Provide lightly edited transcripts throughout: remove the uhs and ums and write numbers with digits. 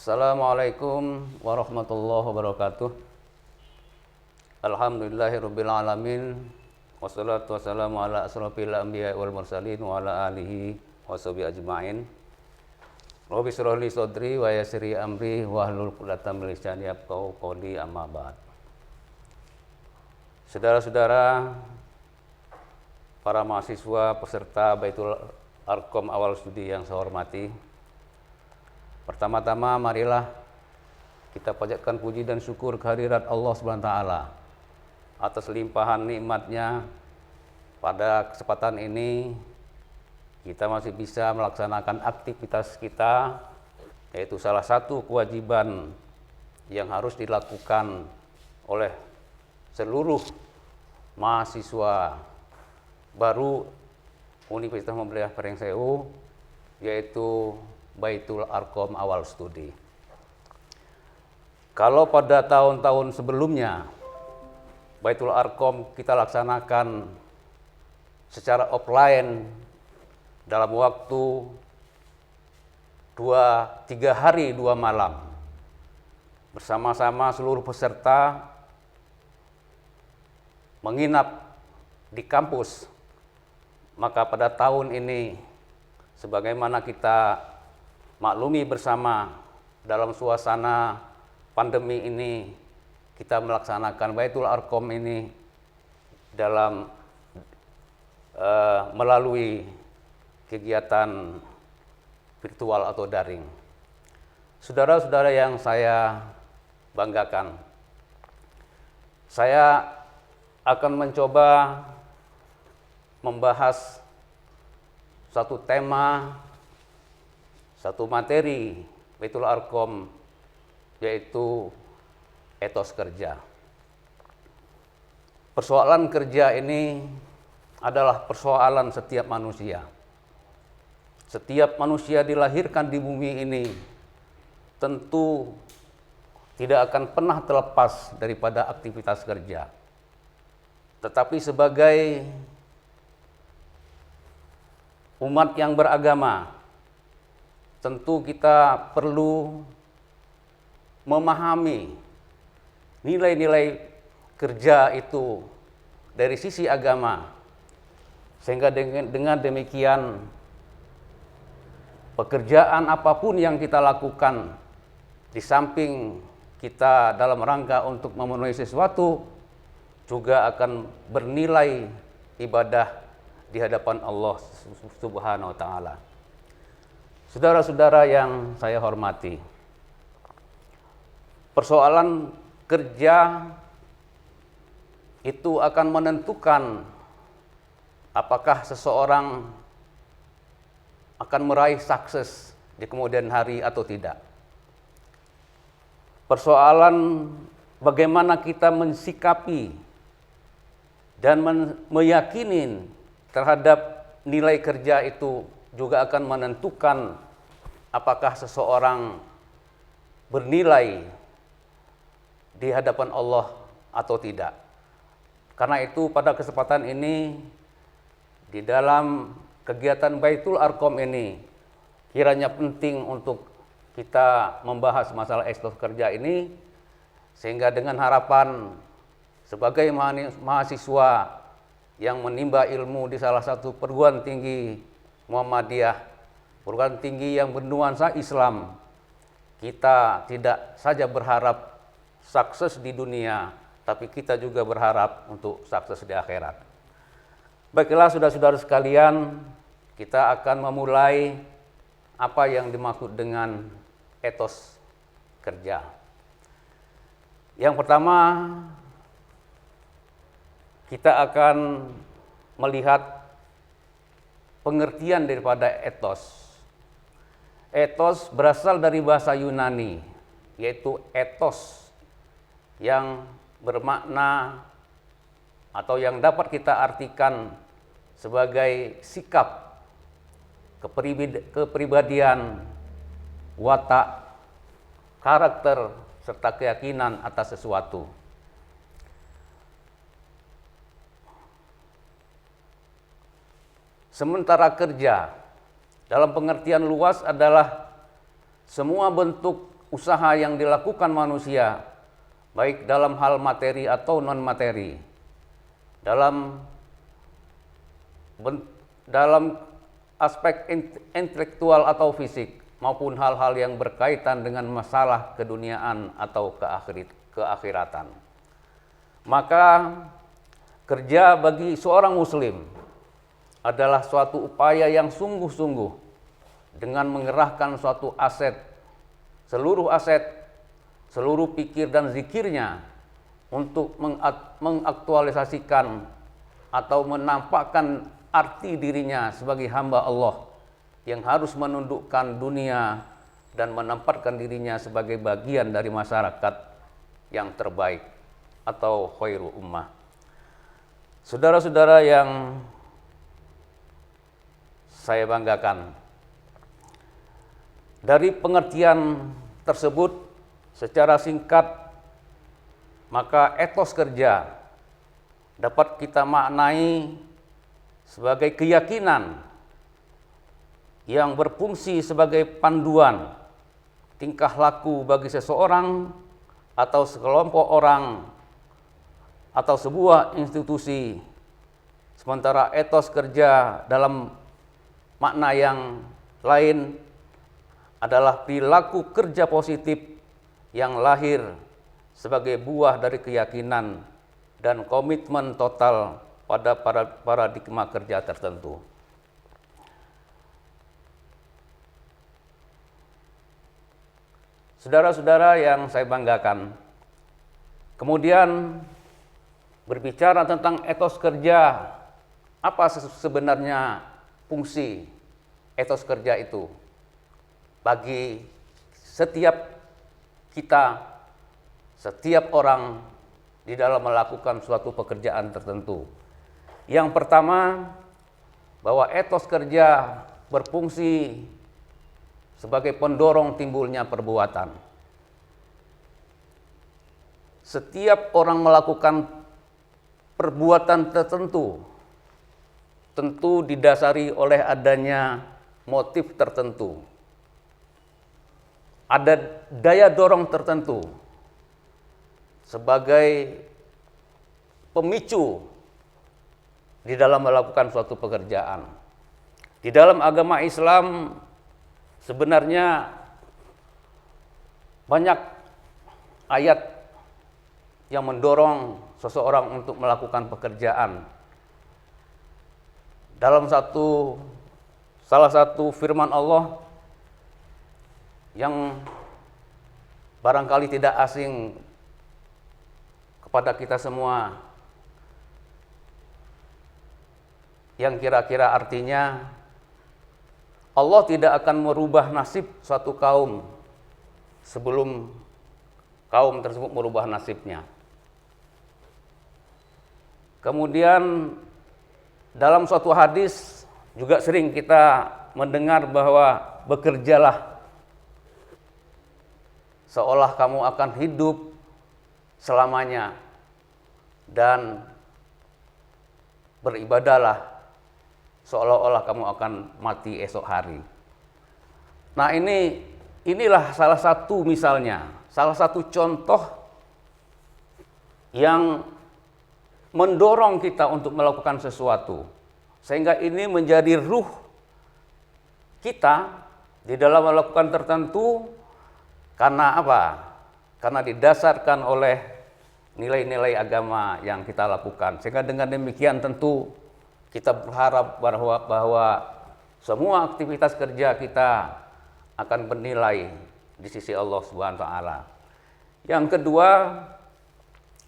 Assalamualaikum warahmatullahi wabarakatuh. Alhamdulillahirabbil alamin. Wassalatu wassalamu ala asrofil anbiya wal mursalin wa ala alihi washabihi ajmain. Rabbi shrah li sadri wa yassir li amri wahlul 'uqdatam min lisani yafqahu qawli, amma ba'd. Saudara-saudara, para mahasiswa peserta Baitul Arqam awal studi yang saya hormati, pertama-tama marilah kita panjatkan puji dan syukur kehadirat Allah Subhanahu wa taala atas limpahan nikmatnya. Pada kesempatan ini kita masih bisa melaksanakan aktivitas kita, yaitu salah satu kewajiban yang harus dilakukan oleh seluruh mahasiswa baru Universitas Muhammadiyah Perengseu, yaitu Baitul Arqam awal studi. Kalau pada tahun-tahun sebelumnya Baitul Arqam kita laksanakan secara offline dalam waktu 2-3 hari 2 malam bersama-sama seluruh peserta menginap di kampus, maka pada tahun ini sebagaimana kita maklumi bersama dalam suasana pandemi ini, kita melaksanakan Baitul Arqam ini dalam melalui kegiatan virtual atau daring. Saudara-saudara yang saya banggakan, saya akan mencoba membahas satu tema, satu materi Baitul Arqam, yaitu etos kerja. Persoalan kerja ini adalah persoalan setiap manusia. Setiap manusia dilahirkan di bumi ini tentu tidak akan pernah terlepas daripada aktivitas kerja. Tetapi sebagai umat yang beragama, tentu kita perlu memahami nilai-nilai kerja itu dari sisi agama, sehingga dengan demikian pekerjaan apapun yang kita lakukan, di samping kita dalam rangka untuk memenuhi sesuatu, juga akan bernilai ibadah di hadapan Allah Subhanahu wa taala. Saudara-saudara yang saya hormati, persoalan kerja itu akan menentukan apakah seseorang akan meraih sukses di kemudian hari atau tidak. Persoalan bagaimana kita mensikapi dan meyakini terhadap nilai kerja itu juga akan menentukan apakah seseorang bernilai di hadapan Allah atau tidak. Karena itu pada kesempatan ini, di dalam kegiatan Baitul Arqam ini, kiranya penting untuk kita membahas masalah etos kerja ini, sehingga dengan harapan sebagai mahasiswa yang menimba ilmu di salah satu perguruan tinggi Muhammadiyah, perguruan tinggi yang bernuansa Islam, kita tidak saja berharap sukses di dunia, tapi kita juga berharap untuk sukses di akhirat. Baiklah saudara-saudara sekalian, kita akan memulai apa yang dimaksud dengan etos kerja. Yang pertama, kita akan melihat pengertian daripada etos. Etos berasal dari bahasa Yunani, yaitu etos, yang bermakna atau yang dapat kita artikan sebagai sikap, kepribadian, watak, karakter, serta keyakinan atas sesuatu. Sementara kerja dalam pengertian luas adalah semua bentuk usaha yang dilakukan manusia, baik dalam hal materi atau non-materi, dalam aspek intelektual atau fisik, maupun hal-hal yang berkaitan dengan masalah keduniaan atau keakhiratan. Maka kerja bagi seorang muslim adalah suatu upaya yang sungguh-sungguh dengan mengerahkan suatu seluruh pikir dan zikirnya untuk mengaktualisasikan atau menampakkan arti dirinya sebagai hamba Allah yang harus menundukkan dunia dan menempatkan dirinya sebagai bagian dari masyarakat yang terbaik atau khairu ummah. Saudara-saudara yang saya banggakan, dari pengertian tersebut secara singkat, maka etos kerja dapat kita maknai sebagai keyakinan yang berfungsi sebagai panduan tingkah laku bagi seseorang atau sekelompok orang atau sebuah institusi. Sementara etos kerja dalam makna yang lain adalah perilaku kerja positif yang lahir sebagai buah dari keyakinan dan komitmen total pada paradigma kerja tertentu. Saudara-saudara yang saya banggakan, kemudian berbicara tentang etos kerja, apa sebenarnya fungsi etos kerja itu bagi setiap kita, setiap orang di dalam melakukan suatu pekerjaan tertentu. Yang pertama, bahwa etos kerja berfungsi sebagai pendorong timbulnya perbuatan. Setiap orang melakukan perbuatan tertentu tentu didasari oleh adanya motif tertentu. Ada daya dorong tertentu sebagai pemicu di dalam melakukan suatu pekerjaan. Di dalam agama Islam sebenarnya banyak ayat yang mendorong seseorang untuk melakukan pekerjaan. Dalam salah satu firman Allah yang barangkali tidak asing kepada kita semua, yang kira-kira artinya Allah tidak akan merubah nasib suatu kaum sebelum kaum tersebut merubah nasibnya. Kemudian dalam suatu hadis juga sering kita mendengar bahwa bekerjalah seolah kamu akan hidup selamanya dan beribadahlah seolah-olah kamu akan mati esok hari. Nah, inilah salah satu misalnya, salah satu contoh yang mendorong kita untuk melakukan sesuatu. Sehingga ini menjadi ruh kita di dalam melakukan tertentu. Karena apa? Karena didasarkan oleh nilai-nilai agama yang kita lakukan. Sehingga dengan demikian tentu kita berharap bahwa semua aktivitas kerja kita akan bernilai di sisi Allah Subhanahu wa taala. Yang kedua,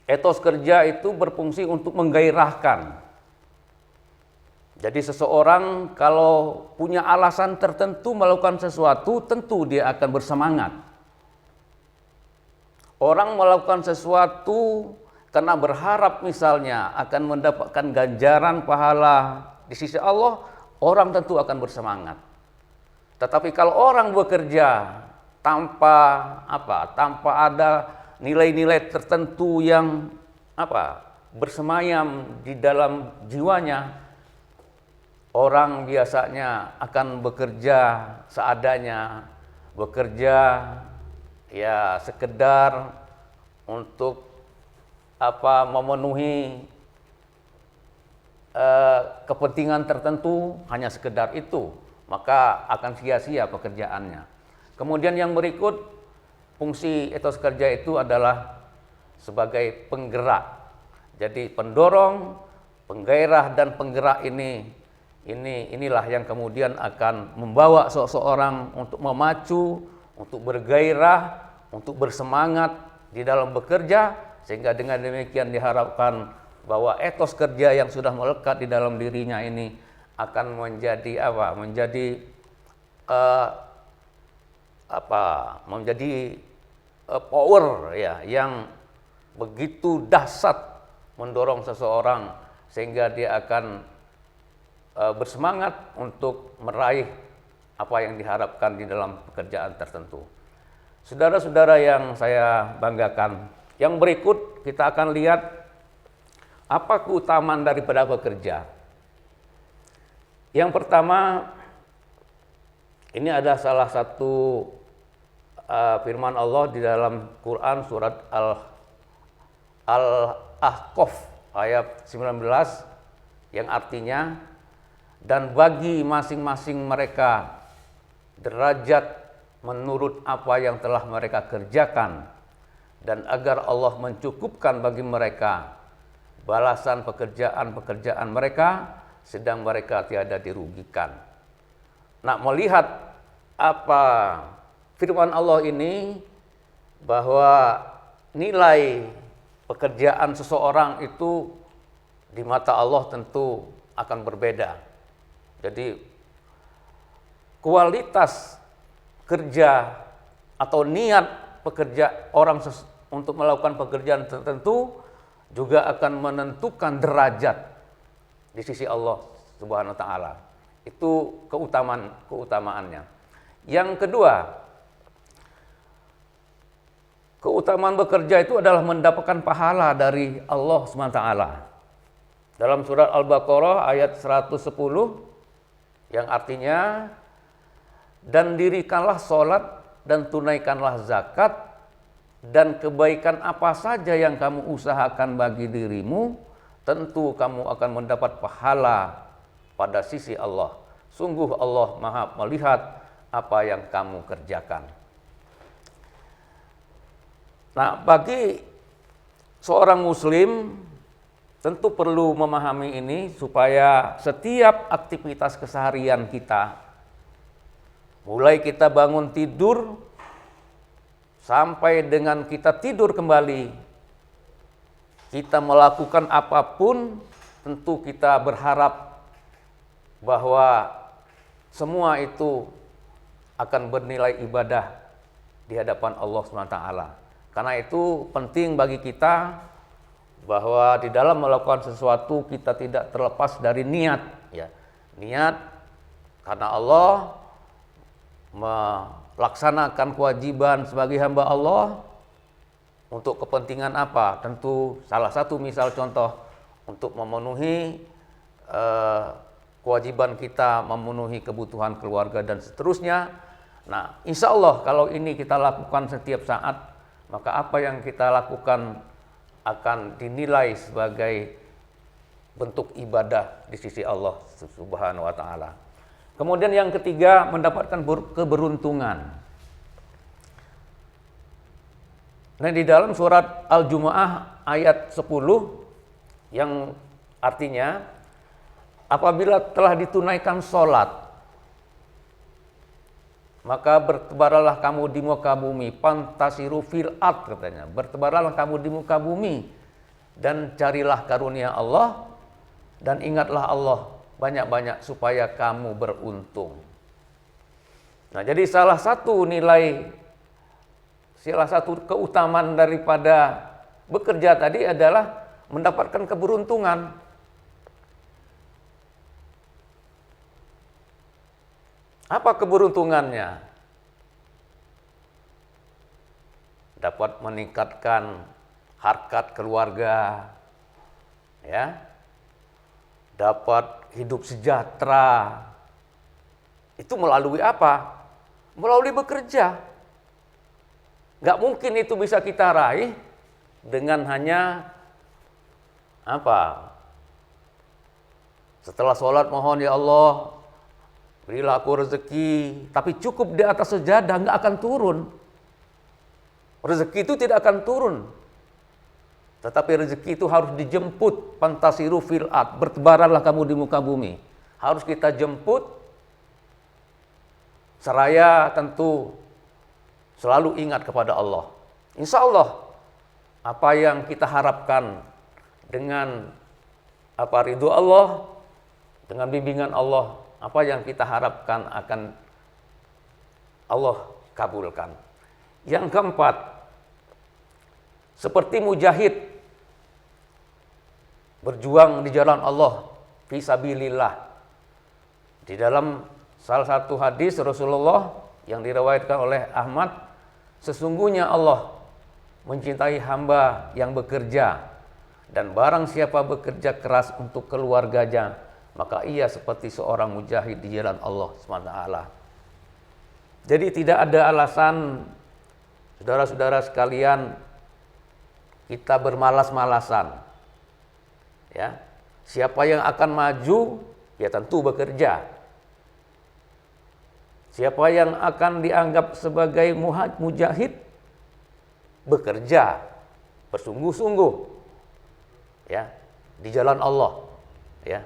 etos kerja itu berfungsi untuk menggairahkan. Jadi seseorang kalau punya alasan tertentu melakukan sesuatu, tentu dia akan bersemangat. Orang melakukan sesuatu karena berharap misalnya akan mendapatkan ganjaran pahala di sisi Allah, orang tentu akan bersemangat. Tetapi kalau orang bekerja tanpa ada nilai-nilai tertentu yang bersemayam di dalam jiwanya, orang biasanya akan bekerja seadanya, bekerja ya sekedar untuk memenuhi kepentingan tertentu, hanya sekedar itu, maka akan sia-sia pekerjaannya. Kemudian yang berikut, fungsi etos kerja itu adalah sebagai penggerak. Jadi pendorong, penggairah dan penggerak inilah yang kemudian akan membawa seseorang untuk memacu, untuk bergairah, untuk bersemangat di dalam bekerja, sehingga dengan demikian diharapkan bahwa etos kerja yang sudah melekat di dalam dirinya ini akan menjadi menjadi power ya yang begitu dahsyat mendorong seseorang sehingga dia akan bersemangat untuk meraih apa yang diharapkan di dalam pekerjaan tertentu. Saudara-saudara yang saya banggakan, yang berikut kita akan lihat apa keutamaan daripada bekerja. Yang pertama, ini ada salah satu firman Allah di dalam Quran surat Al-Ahqaf ayat 19 yang artinya, dan bagi masing-masing mereka derajat menurut apa yang telah mereka kerjakan, dan agar Allah mencukupkan bagi mereka balasan pekerjaan-pekerjaan mereka, sedang mereka tiada dirugikan. Nah, melihat apa firman Allah ini, bahwa nilai pekerjaan seseorang itu di mata Allah tentu akan berbeda. Jadi kualitas kerja atau niat pekerja orang untuk melakukan pekerjaan tertentu juga akan menentukan derajat di sisi Allah Subhanahu wa taala. Itu keutamaannya. Yang kedua, keutamaan bekerja itu adalah mendapatkan pahala dari Allah Subhanahu wa taala. Dalam surat Al-Baqarah ayat 110 yang artinya, dan dirikanlah sholat dan tunaikanlah zakat, dan kebaikan apa saja yang kamu usahakan bagi dirimu, tentu kamu akan mendapat pahala pada sisi Allah. Sungguh Allah Maha melihat apa yang kamu kerjakan. Nah, bagi seorang muslim tentu perlu memahami ini supaya setiap aktivitas keseharian kita, mulai kita bangun tidur sampai dengan kita tidur kembali, kita melakukan apapun, tentu kita berharap bahwa semua itu akan bernilai ibadah di hadapan Allah SWT. Karena itu penting bagi kita bahwa di dalam melakukan sesuatu kita tidak terlepas dari niat, ya. Niat karena Allah, melaksanakan kewajiban sebagai hamba Allah untuk kepentingan apa? Tentu salah satu misal contoh untuk memenuhi kewajiban kita, memenuhi kebutuhan keluarga dan seterusnya. Nah, insya Allah kalau ini kita lakukan setiap saat, maka apa yang kita lakukan akan dinilai sebagai bentuk ibadah di sisi Allah Subhanahu wa taala. Kemudian yang ketiga, mendapatkan keberuntungan. Nah, di dalam surat Al-Jumu'ah ayat 10 yang artinya, apabila telah ditunaikan sholat, maka bertebaranlah kamu di muka bumi, fantasiru fil ard katanya. Bertebaranlah kamu di muka bumi dan carilah karunia Allah, dan ingatlah Allah banyak-banyak supaya kamu beruntung. Nah, jadi salah satu keutamaan daripada bekerja tadi adalah mendapatkan keberuntungan. Apa keberuntungannya? Dapat meningkatkan harkat keluarga, ya, dapat hidup sejahtera. Itu melalui apa? Melalui bekerja. Nggak mungkin itu bisa kita raih dengan hanya apa? Setelah sholat mohon ya Allah, berilah aku rezeki, tapi cukup di atas sejadah, nggak akan turun. Rezeki itu tidak akan turun. Tetapi rezeki itu harus dijemput, fantasiru fil ard, bertebaranlah kamu di muka bumi. Harus kita jemput, seraya tentu selalu ingat kepada Allah. Insya Allah, apa yang kita harapkan dengan ridho Allah, dengan bimbingan Allah, apa yang kita harapkan akan Allah kabulkan. Yang keempat, seperti mujahid berjuang di jalan Allah fisabilillah. Di dalam salah satu hadis Rasulullah yang diriwayatkan oleh Ahmad, sesungguhnya Allah mencintai hamba yang bekerja, dan barang siapa bekerja keras untuk keluarganya, maka ia seperti seorang mujahid di jalan Allah SWT. Jadi tidak ada alasan, saudara-saudara sekalian, kita bermalas-malasan. Ya, siapa yang akan maju, ya tentu bekerja. Siapa yang akan dianggap sebagai mujahid, bekerja bersungguh-sungguh, ya, di jalan Allah, ya.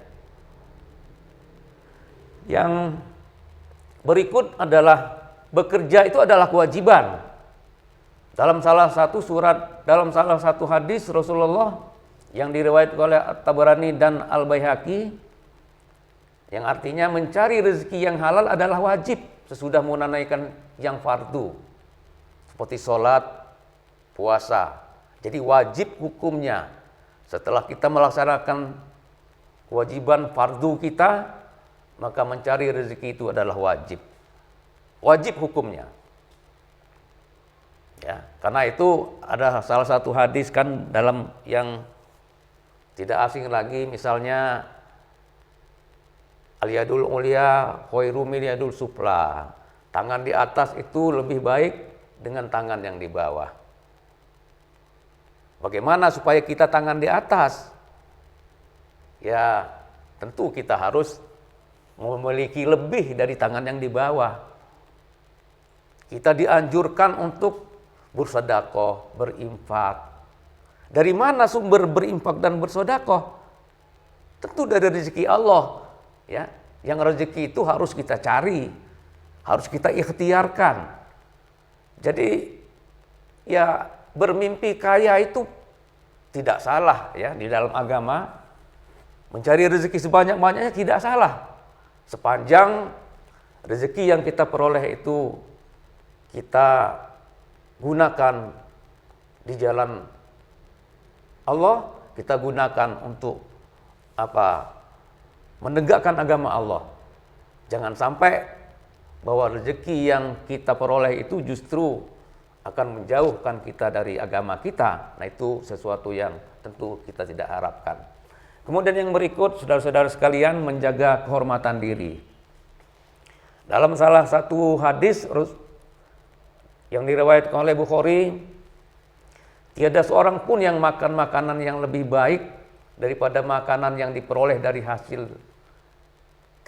Yang berikut adalah bekerja itu adalah kewajiban. Dalam salah satu hadis Rasulullah yang diriwayatkan oleh At-Tabarani dan Al-Baihaqi, yang artinya mencari rezeki yang halal adalah wajib sesudah menunaikan yang fardu, seperti sholat, puasa. Jadi wajib hukumnya. Setelah kita melaksanakan kewajiban fardu kita, maka mencari rezeki itu adalah wajib. Wajib hukumnya. Ya, karena itu ada salah satu hadis kan dalam yang tidak asing lagi, misalnya al-yadul ulya khairu min yadul sufla. Tangan di atas itu lebih baik dengan tangan yang di bawah. Bagaimana supaya kita tangan di atas? Ya, tentu kita harus memiliki lebih dari tangan yang di bawah. Kita dianjurkan untuk bersedekah, berinfak. Dari mana sumber berinfak dan bersedekah? Tentu dari rezeki Allah, ya. Yang rezeki itu harus kita cari, harus kita ikhtiarkan. Jadi ya bermimpi kaya itu tidak salah, ya, di dalam agama. Mencari rezeki sebanyak-banyaknya tidak salah. Sepanjang rezeki yang kita peroleh itu kita gunakan di jalan Allah, kita gunakan untuk menegakkan agama Allah. Jangan sampai bahwa rezeki yang kita peroleh itu justru akan menjauhkan kita dari agama kita. Nah, itu sesuatu yang tentu kita tidak harapkan. Kemudian yang berikut, saudara-saudara sekalian, menjaga kehormatan diri. Dalam salah satu hadis yang diriwayatkan oleh Bukhari, tiada seorang pun yang makan makanan yang lebih baik daripada makanan yang diperoleh dari hasil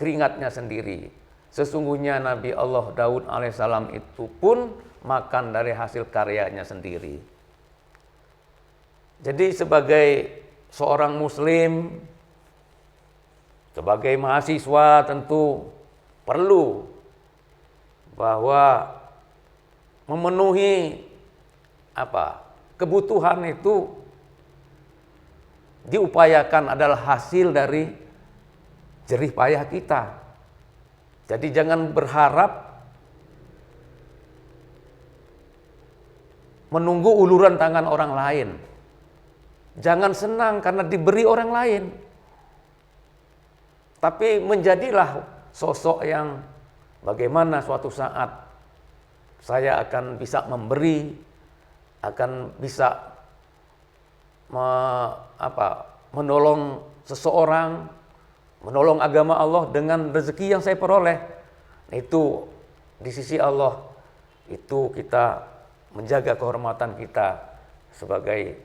keringatnya sendiri. Sesungguhnya Nabi Allah Daud alaihissalam itu pun makan dari hasil karyanya sendiri. Jadi sebagai seorang muslim, sebagai mahasiswa tentu perlu bahwa memenuhi kebutuhan itu diupayakan adalah hasil dari jerih payah kita. Jadi jangan berharap menunggu uluran tangan orang lain. Jangan senang karena diberi orang lain. Tapi menjadilah sosok yang bagaimana suatu saat saya akan bisa memberi, akan bisa menolong seseorang, menolong agama Allah dengan rezeki yang saya peroleh. Itu di sisi Allah itu kita menjaga kehormatan kita sebagai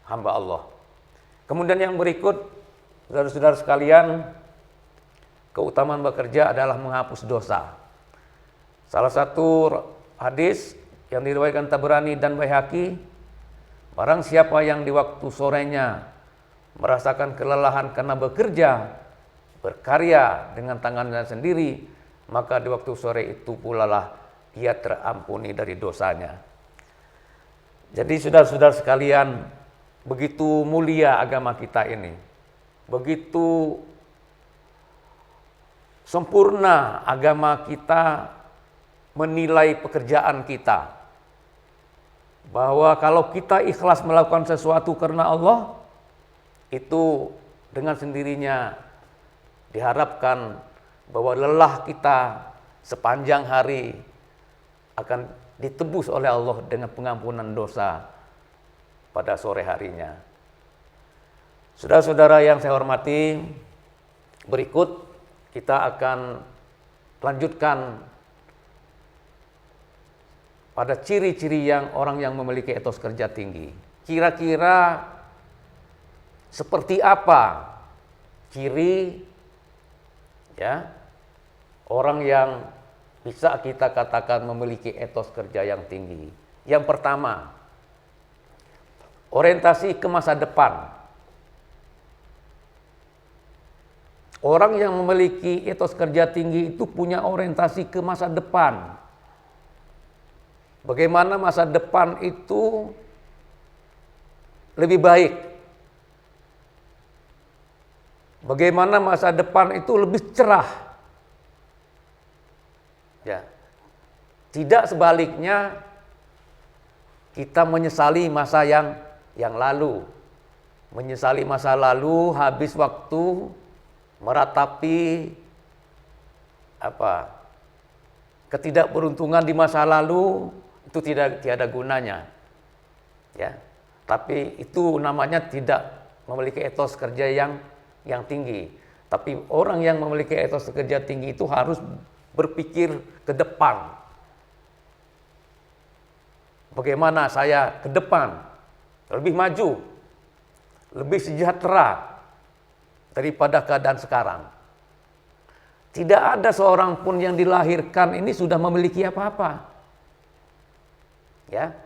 hamba Allah. Kemudian yang berikut, saudara-saudara sekalian, keutamaan bekerja adalah menghapus dosa. Salah satu hadis yang diriwayatkan Tabrani dan Baihaqi, barang siapa yang di waktu sorenya merasakan kelelahan karena bekerja, berkarya dengan tangannya sendiri, maka di waktu sore itu pula lah ia terampuni dari dosanya. Jadi saudara-saudara sekalian, begitu mulia agama kita ini, begitu sempurna agama kita menilai pekerjaan kita, bahwa kalau kita ikhlas melakukan sesuatu karena Allah, itu dengan sendirinya diharapkan bahwa lelah kita sepanjang hari akan ditebus oleh Allah dengan pengampunan dosa pada sore harinya. Saudara-saudara yang saya hormati, berikut kita akan lanjutkan pada ciri-ciri yang orang yang memiliki etos kerja tinggi. Kira-kira seperti apa ciri orang yang bisa kita katakan memiliki etos kerja yang tinggi? Yang pertama, orientasi ke masa depan. Orang yang memiliki etos kerja tinggi itu punya orientasi ke masa depan. Bagaimana masa depan itu lebih baik. Bagaimana masa depan itu lebih cerah. Ya. Tidak sebaliknya kita menyesali masa yang lalu. Menyesali masa lalu, habis waktu meratapi ketidakberuntungan di masa lalu, itu tiada gunanya. Ya. Tapi itu namanya tidak memiliki etos kerja yang tinggi. Tapi orang yang memiliki etos kerja tinggi itu harus berpikir ke depan. Bagaimana saya ke depan lebih maju, lebih sejahtera daripada keadaan sekarang. Tidak ada seorang pun yang dilahirkan ini sudah memiliki apa-apa. Ya.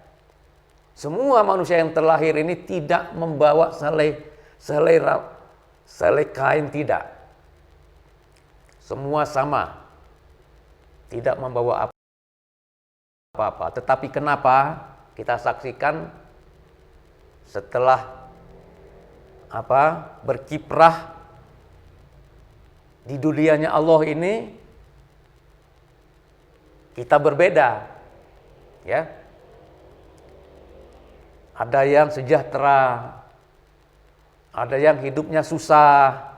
Semua manusia yang terlahir ini tidak membawa selai kain, tidak. Semua sama. Tidak membawa apa-apa. Tetapi kenapa kita saksikan setelah berkiprah di dunianya Allah ini, kita berbeda. Ya. Ada yang sejahtera, ada yang hidupnya susah,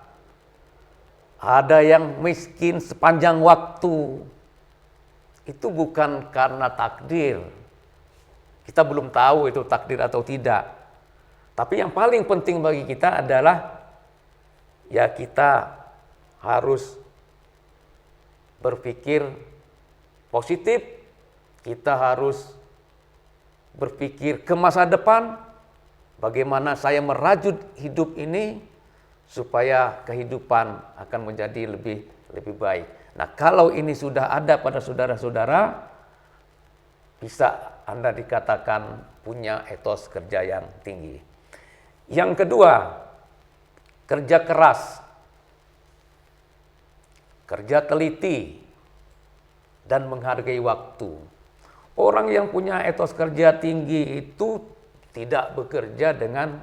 ada yang miskin sepanjang waktu. Itu bukan karena takdir. Kita belum tahu itu takdir atau tidak. Tapi yang paling penting bagi kita adalah ya kita harus berpikir positif, kita harus berpikir ke masa depan, bagaimana saya merajut hidup ini supaya kehidupan akan menjadi lebih baik. Nah, kalau ini sudah ada pada saudara-saudara, bisa Anda dikatakan punya etos kerja yang tinggi. Yang kedua, kerja keras, kerja teliti, dan menghargai waktu. Orang yang punya etos kerja tinggi itu tidak bekerja dengan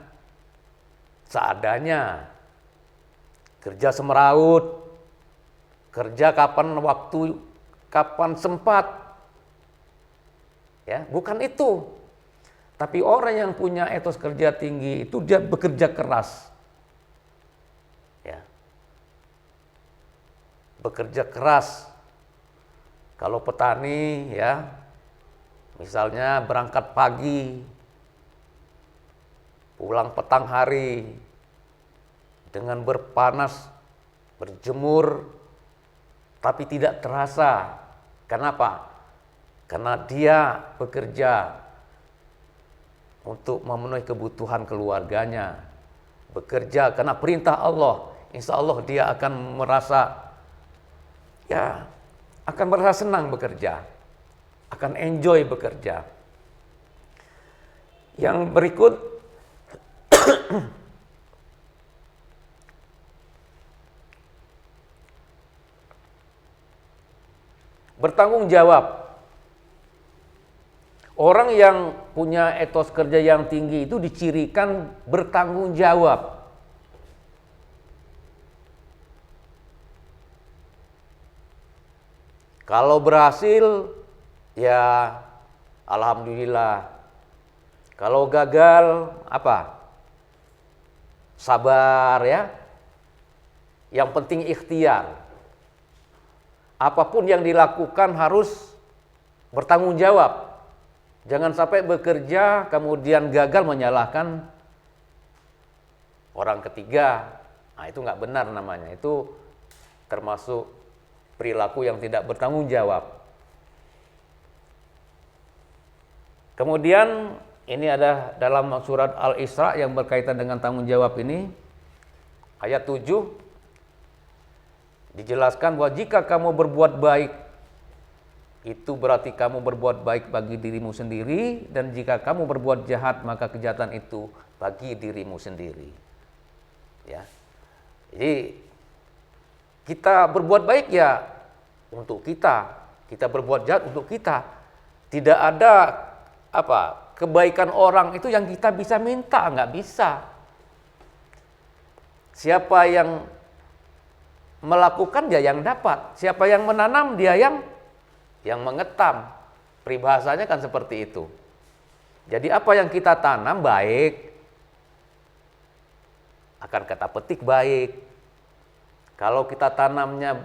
seadanya. Kerja semeraut, kerja kapan waktu, kapan sempat. Ya, bukan itu. Tapi orang yang punya etos kerja tinggi itu dia bekerja keras. Ya. Bekerja keras. Kalau petani ya, misalnya berangkat pagi, pulang petang hari, dengan berpanas, berjemur, tapi tidak terasa. Kenapa? karena dia bekerja untuk memenuhi kebutuhan keluarganya, bekerja karena perintah Allah, insya Allah dia akan merasa senang bekerja, akan enjoy bekerja. Yang berikut bertanggung jawab. Orang yang punya etos kerja yang tinggi itu dicirikan bertanggung jawab. Kalau berhasil, ya alhamdulillah. Kalau gagal, apa? Sabar ya. Yang penting ikhtiar. Apapun yang dilakukan harus bertanggung jawab. Jangan sampai bekerja kemudian gagal menyalahkan orang ketiga. Nah, itu nggak benar namanya. Itu termasuk perilaku yang tidak bertanggung jawab. Kemudian ini ada dalam surat Al-Isra yang berkaitan dengan tanggung jawab ini. Ayat 7 dijelaskan bahwa jika kamu berbuat baik, itu berarti kamu berbuat baik bagi dirimu sendiri, dan jika kamu berbuat jahat maka kejahatan itu bagi dirimu sendiri. Ya. Jadi kita berbuat baik ya untuk kita berbuat jahat untuk kita. Tidak ada kebaikan orang itu yang kita bisa minta, nggak bisa. Siapa yang melakukan dia yang dapat, siapa yang menanam dia yang mengetam. Peribahasanya kan seperti itu. Jadi apa yang kita tanam baik, akan kita petik baik. Kalau kita tanamnya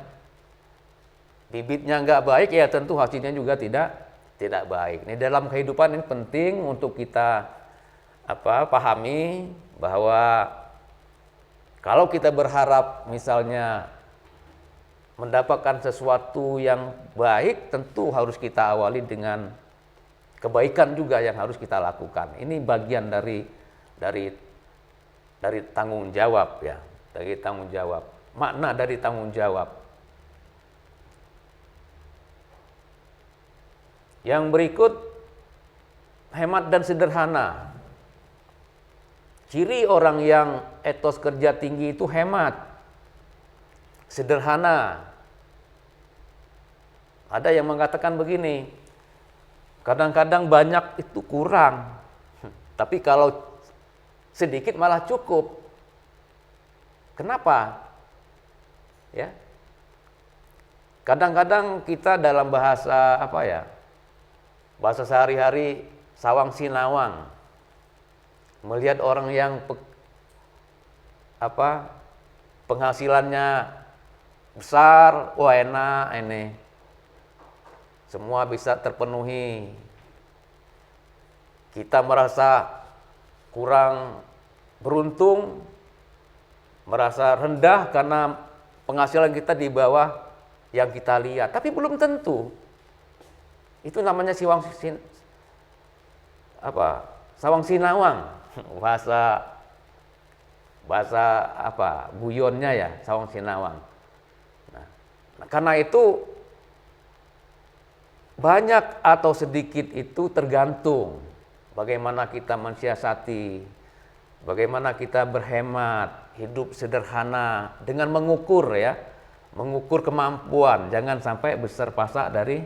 bibitnya nggak baik, ya tentu hasilnya juga tidak baik. Ini dalam kehidupan ini penting untuk kita pahami bahwa kalau kita berharap misalnya mendapatkan sesuatu yang baik, tentu harus kita awali dengan kebaikan juga yang harus kita lakukan. Ini bagian dari tanggung jawab ya, dari tanggung jawab. Makna dari tanggung jawab. Yang berikut, hemat dan sederhana. Ciri orang yang etos kerja tinggi itu hemat, sederhana. Ada yang mengatakan begini, kadang-kadang banyak itu kurang, tapi kalau sedikit malah cukup. Kenapa? Ya, kadang-kadang kita dalam bahasa bahasa sehari-hari sawang sinawang, melihat orang yang penghasilannya besar, wah enak ini, semua bisa terpenuhi. Kita merasa kurang beruntung, merasa rendah karena penghasilan kita di bawah yang kita lihat. Tapi belum tentu. Itu namanya sawang sinawang. Bahasa guyonnya ya, sawang sinawang. Nah, karena itu banyak atau sedikit itu tergantung bagaimana kita mensiasati, bagaimana kita berhemat, hidup sederhana dengan mengukur kemampuan. Jangan sampai besar pasak dari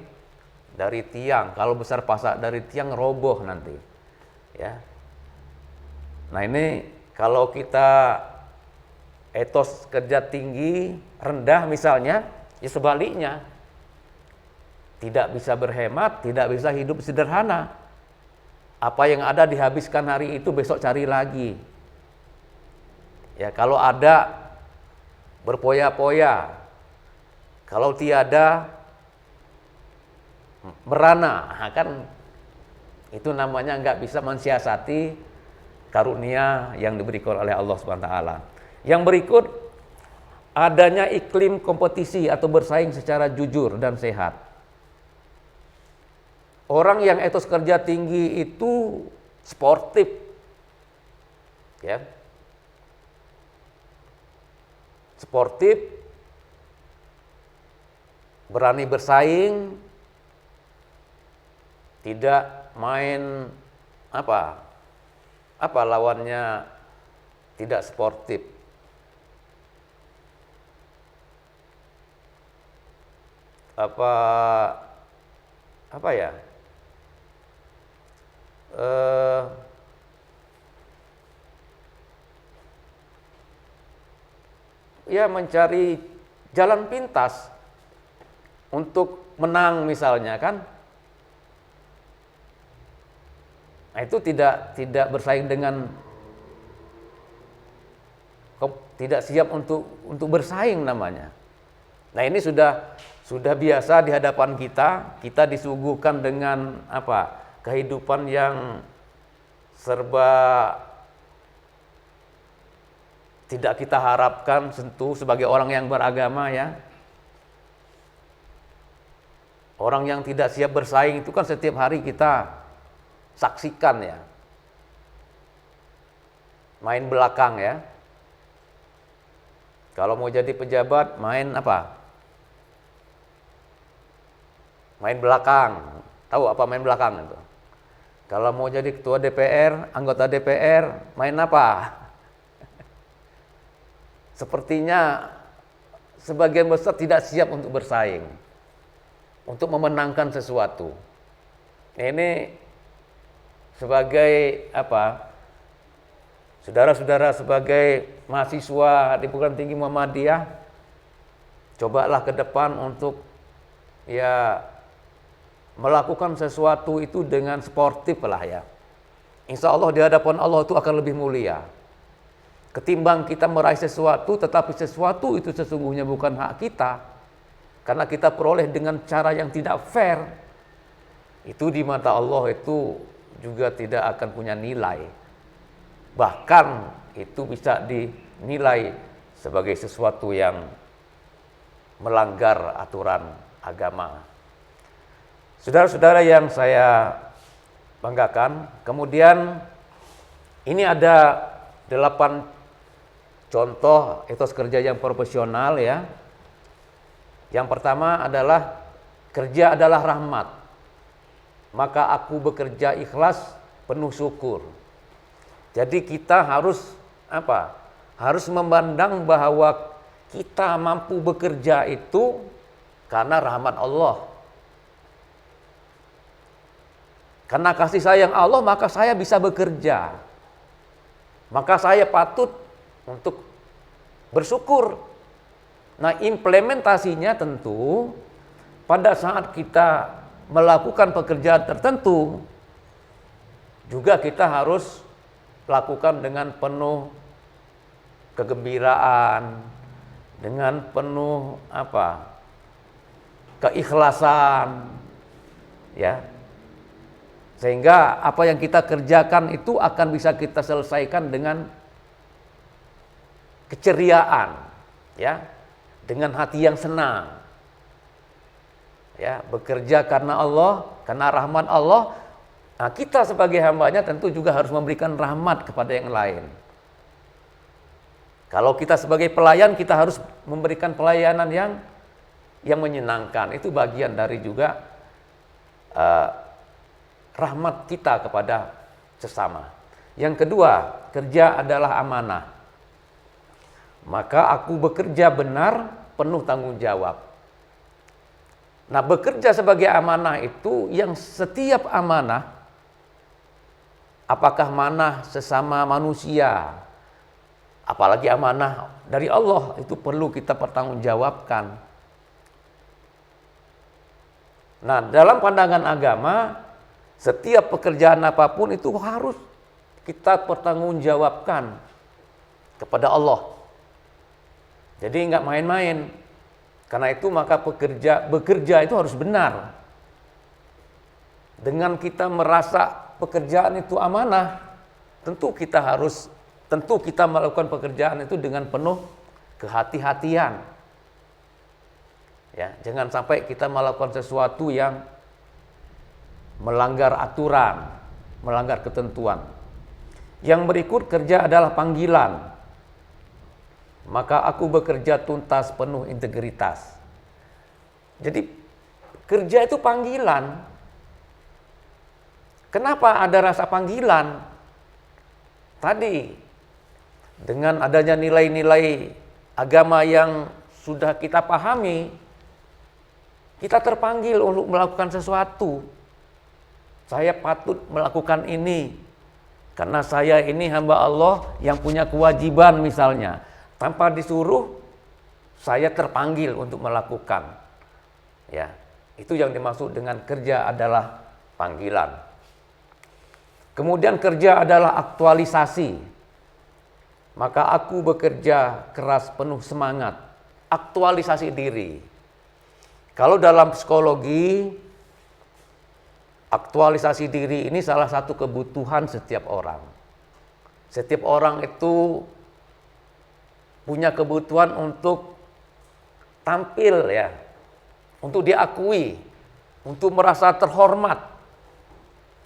tiang. Kalau besar pasak dari tiang roboh nanti. Ya. Nah, ini kalau kita etos kerja tinggi, rendah misalnya, ya sebaliknya. Tidak bisa berhemat, tidak bisa hidup sederhana. Apa yang ada dihabiskan hari itu besok cari lagi. Ya, kalau ada berpoya-poya, kalau tiada merana, kan itu namanya nggak bisa mensiasati karunia yang diberikan oleh Allah SWT. Yang berikut, adanya iklim kompetisi atau bersaing secara jujur dan sehat. Orang yang etos kerja tinggi itu sportif, ya, sportif, berani bersaing, tidak main apa lawannya tidak sportif. Apa ya? Ya mencari jalan pintas untuk menang misalnya kan. Nah, itu tidak bersaing dengan, tidak siap untuk bersaing namanya. Nah, ini sudah biasa di hadapan kita disuguhkan dengan kehidupan yang serba tidak kita harapkan tentu sebagai orang yang beragama, ya. Orang yang tidak siap bersaing itu kan setiap hari kita saksikan, ya. Main belakang, ya. Kalau mau jadi pejabat main apa? Main belakang. Tahu apa main belakang itu? Kalau mau jadi ketua DPR, anggota DPR, main apa? Sepertinya sebagian besar tidak siap untuk bersaing, untuk memenangkan sesuatu. Ini sebagai saudara-saudara sebagai mahasiswa di Perguruan Tinggi Muhammadiyah, cobalah ke depan untuk melakukan sesuatu itu dengan sportif lah, ya. Insya Allah di hadapan Allah itu akan lebih mulia ketimbang kita meraih sesuatu, tetapi sesuatu itu sesungguhnya bukan hak kita, karena kita peroleh dengan cara yang tidak fair. Itu di mata Allah itu juga tidak akan punya nilai. Bahkan itu bisa dinilai sebagai sesuatu yang melanggar aturan agama. Saudara-saudara yang saya banggakan, kemudian ini ada 8 contoh etos kerja yang profesional, ya. Yang pertama adalah kerja adalah rahmat. Maka aku bekerja ikhlas penuh syukur. Jadi kita harus Harus memandang bahwa kita mampu bekerja itu karena rahmat Allah. Karena kasih sayang Allah maka saya bisa bekerja. Maka saya patut untuk bersyukur. Nah, implementasinya tentu pada saat kita melakukan pekerjaan tertentu juga kita harus lakukan dengan penuh kegembiraan, dengan penuh keikhlasan, ya. Sehingga apa yang kita kerjakan itu akan bisa kita selesaikan dengan keceriaan, ya, dengan hati yang senang. Ya, bekerja karena Allah, karena rahmat Allah. Nah, kita sebagai hambanya tentu juga harus memberikan rahmat kepada yang lain. Kalau kita sebagai pelayan, kita harus memberikan pelayanan yang menyenangkan. Itu bagian dari juga rahmat kita kepada sesama. Yang kedua, kerja adalah amanah. Maka aku bekerja benar, penuh tanggung jawab. Nah, bekerja sebagai amanah itu yang setiap amanah, apakah amanah sesama manusia, apalagi amanah dari Allah, itu perlu kita pertanggungjawabkan. Nah, dalam pandangan agama, setiap pekerjaan apapun itu harus kita pertanggungjawabkan kepada Allah. Jadi nggak main-main. Karena itu maka bekerja itu harus benar. Dengan kita merasa pekerjaan itu amanah, tentu kita melakukan pekerjaan itu dengan penuh kehati-hatian. Ya, jangan sampai kita melakukan sesuatu yang melanggar aturan, melanggar ketentuan. Yang berikut kerja adalah panggilan. Maka aku bekerja tuntas penuh integritas. Jadi kerja itu panggilan. Kenapa ada rasa panggilan? Tadi dengan adanya nilai-nilai agama yang sudah kita pahami, kita terpanggil untuk melakukan sesuatu. Saya patut melakukan ini karena saya ini hamba Allah yang punya kewajiban misalnya. Tanpa disuruh, saya terpanggil untuk melakukan. Ya, itu yang dimaksud dengan kerja adalah panggilan. Kemudian kerja adalah aktualisasi. Maka aku bekerja keras penuh semangat. Aktualisasi diri. Kalau dalam psikologi, aktualisasi diri ini salah satu kebutuhan setiap orang. Setiap orang itu punya kebutuhan untuk tampil ya, untuk diakui, untuk merasa terhormat.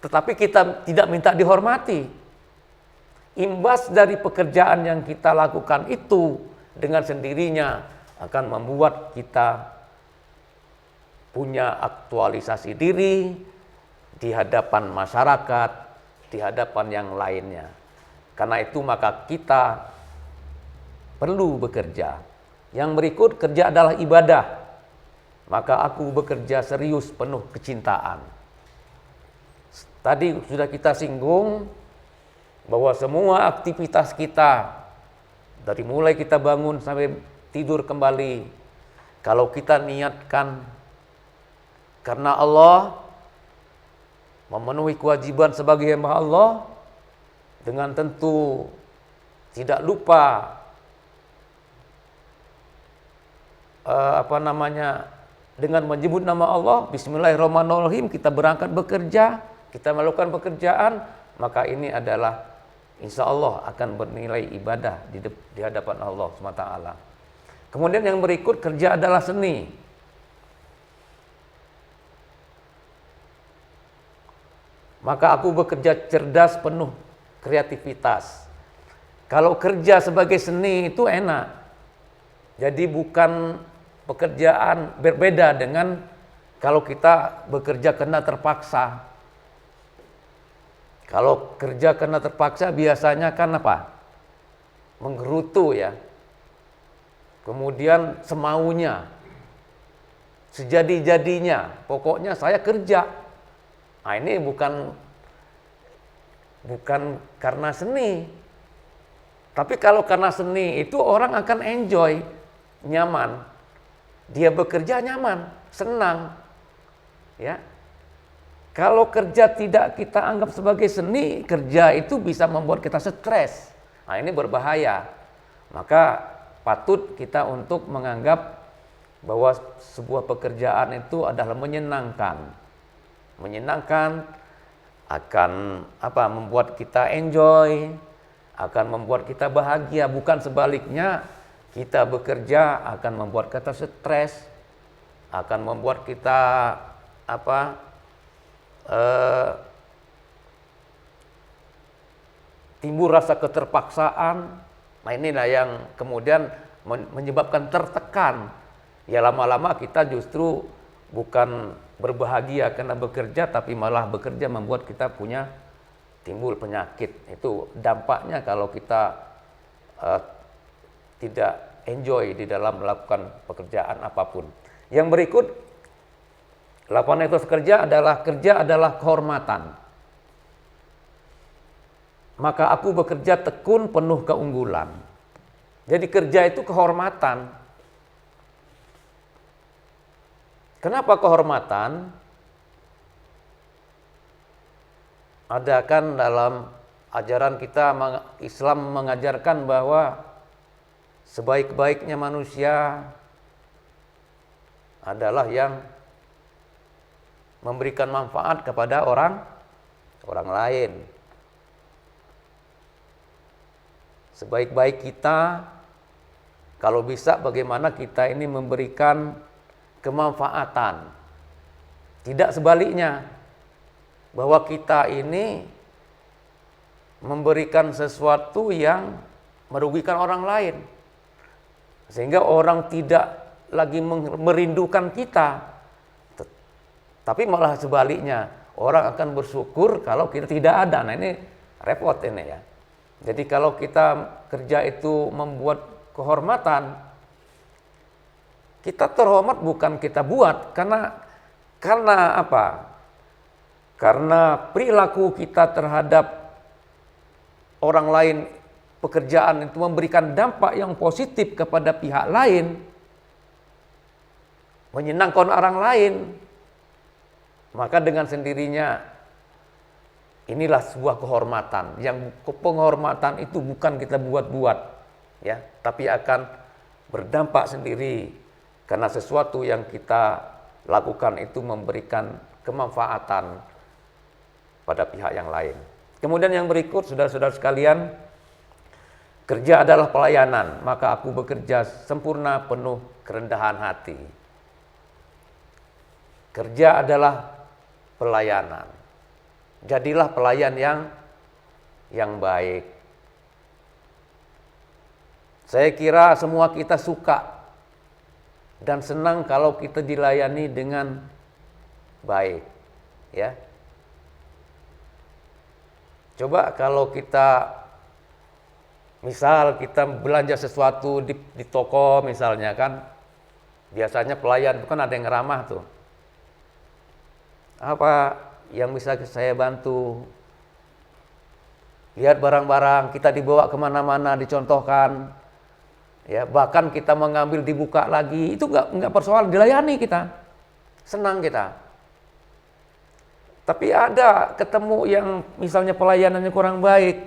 Tetapi kita tidak minta dihormati. Imbas dari pekerjaan yang kita lakukan itu dengan sendirinya akan membuat kita punya aktualisasi diri di hadapan masyarakat, di hadapan yang lainnya. Karena itu maka kita perlu bekerja. Yang berikut kerja adalah ibadah. Maka aku bekerja serius penuh kecintaan. Tadi sudah kita singgung bahwa semua aktivitas kita dari mulai kita bangun sampai tidur kembali, kalau kita niatkan karena Allah, memenuhi kewajiban sebagai hamba Allah, dengan tentu tidak lupa dengan menyebut nama Allah, Bismillahirrahmanirrahim, kita berangkat bekerja, kita melakukan pekerjaan, maka ini adalah insya Allah akan bernilai ibadah di hadapan Allah SWT. Kemudian yang berikut, kerja adalah seni. Maka aku bekerja cerdas penuh kreativitas. Kalau kerja sebagai seni itu enak. Jadi bukan pekerjaan, berbeda dengan kalau kita bekerja karena terpaksa. Kalau kerja karena terpaksa biasanya kan apa? Menggerutu ya. Kemudian semaunya, sejadi-jadinya, pokoknya saya kerja. Nah ini bukan karena seni. Tapi kalau karena seni itu orang akan enjoy, nyaman. Dia bekerja nyaman, senang. Ya. Kalau kerja tidak kita anggap sebagai seni, kerja itu bisa membuat kita stres. Nah ini berbahaya. Maka patut kita untuk menganggap bahwa sebuah pekerjaan itu adalah menyenangkan. Menyenangkan akan membuat kita enjoy, akan membuat kita bahagia, bukan sebaliknya kita bekerja akan membuat kita stres, akan membuat kita timbul rasa keterpaksaan. Nah inilah yang kemudian menyebabkan tertekan. Ya lama-lama kita justru bukan berbahagia karena bekerja, tapi malah bekerja membuat kita punya timbul penyakit. Itu dampaknya kalau kita tidak enjoy di dalam melakukan pekerjaan apapun. Yang berikut, 8 etos kerja adalah kehormatan. Maka aku bekerja tekun penuh keunggulan. Jadi kerja itu kehormatan. Kenapa kehormatan? Ada kan dalam ajaran kita, Islam mengajarkan bahwa sebaik-baiknya manusia adalah yang memberikan manfaat kepada orang lain. Sebaik-baik kita, kalau bisa bagaimana kita ini memberikan kemanfaatan. Tidak sebaliknya. bahwa kita ini memberikan sesuatu yang merugikan orang lain. Sehingga orang tidak lagi merindukan kita. Tapi malah sebaliknya, orang akan bersyukur kalau kita tidak ada. Nah ini repot ini ya. Jadi kalau kita kerja itu membuat kehormatan, kita terhormat bukan kita buat, karena apa? Karena perilaku kita terhadap orang lain, pekerjaan itu memberikan dampak yang positif kepada pihak lain, menyenangkan orang lain, maka dengan sendirinya inilah sebuah kehormatan. Yang penghormatan itu bukan kita buat-buat, ya, tapi akan berdampak sendiri karena sesuatu yang kita lakukan itu memberikan kemanfaatan pada pihak yang lain. Kemudian yang berikut, saudara-saudara sekalian, kerja adalah pelayanan, maka aku bekerja sempurna penuh kerendahan hati. Kerja adalah pelayanan. Jadilah pelayan yang baik. Saya kira semua kita suka dan senang kalau kita dilayani dengan baik, ya. Coba kalau kita misal kita belanja sesuatu di toko misalnya kan, biasanya pelayan itu kan ada yang ramah tuh. Apa yang bisa saya bantu? Lihat barang-barang, kita dibawa kemana-mana, dicontohkan. Ya, bahkan kita mengambil dibuka lagi, itu nggak persoalan, dilayani kita. Senang kita. Tapi ada ketemu yang misalnya pelayanannya kurang baik.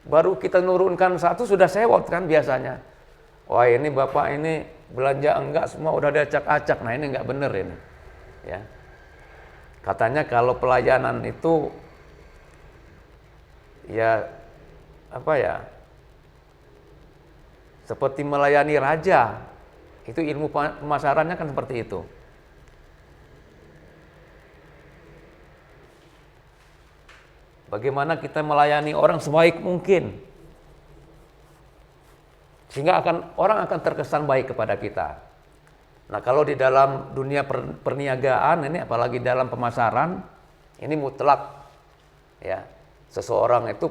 Baru kita nurunkan satu sudah sewot kan biasanya. Wah ini bapak ini belanja enggak, semua udah diacak-acak. Nah ini enggak bener ini. Ya. Katanya kalau pelayanan itu ya apa ya? Seperti melayani raja. Itu ilmu pemasarannya kan seperti itu. Bagaimana kita melayani orang sebaik mungkin. Sehingga orang akan terkesan baik kepada kita. Nah, kalau di dalam dunia perniagaan ini, apalagi dalam pemasaran, ini mutlak, ya, seseorang itu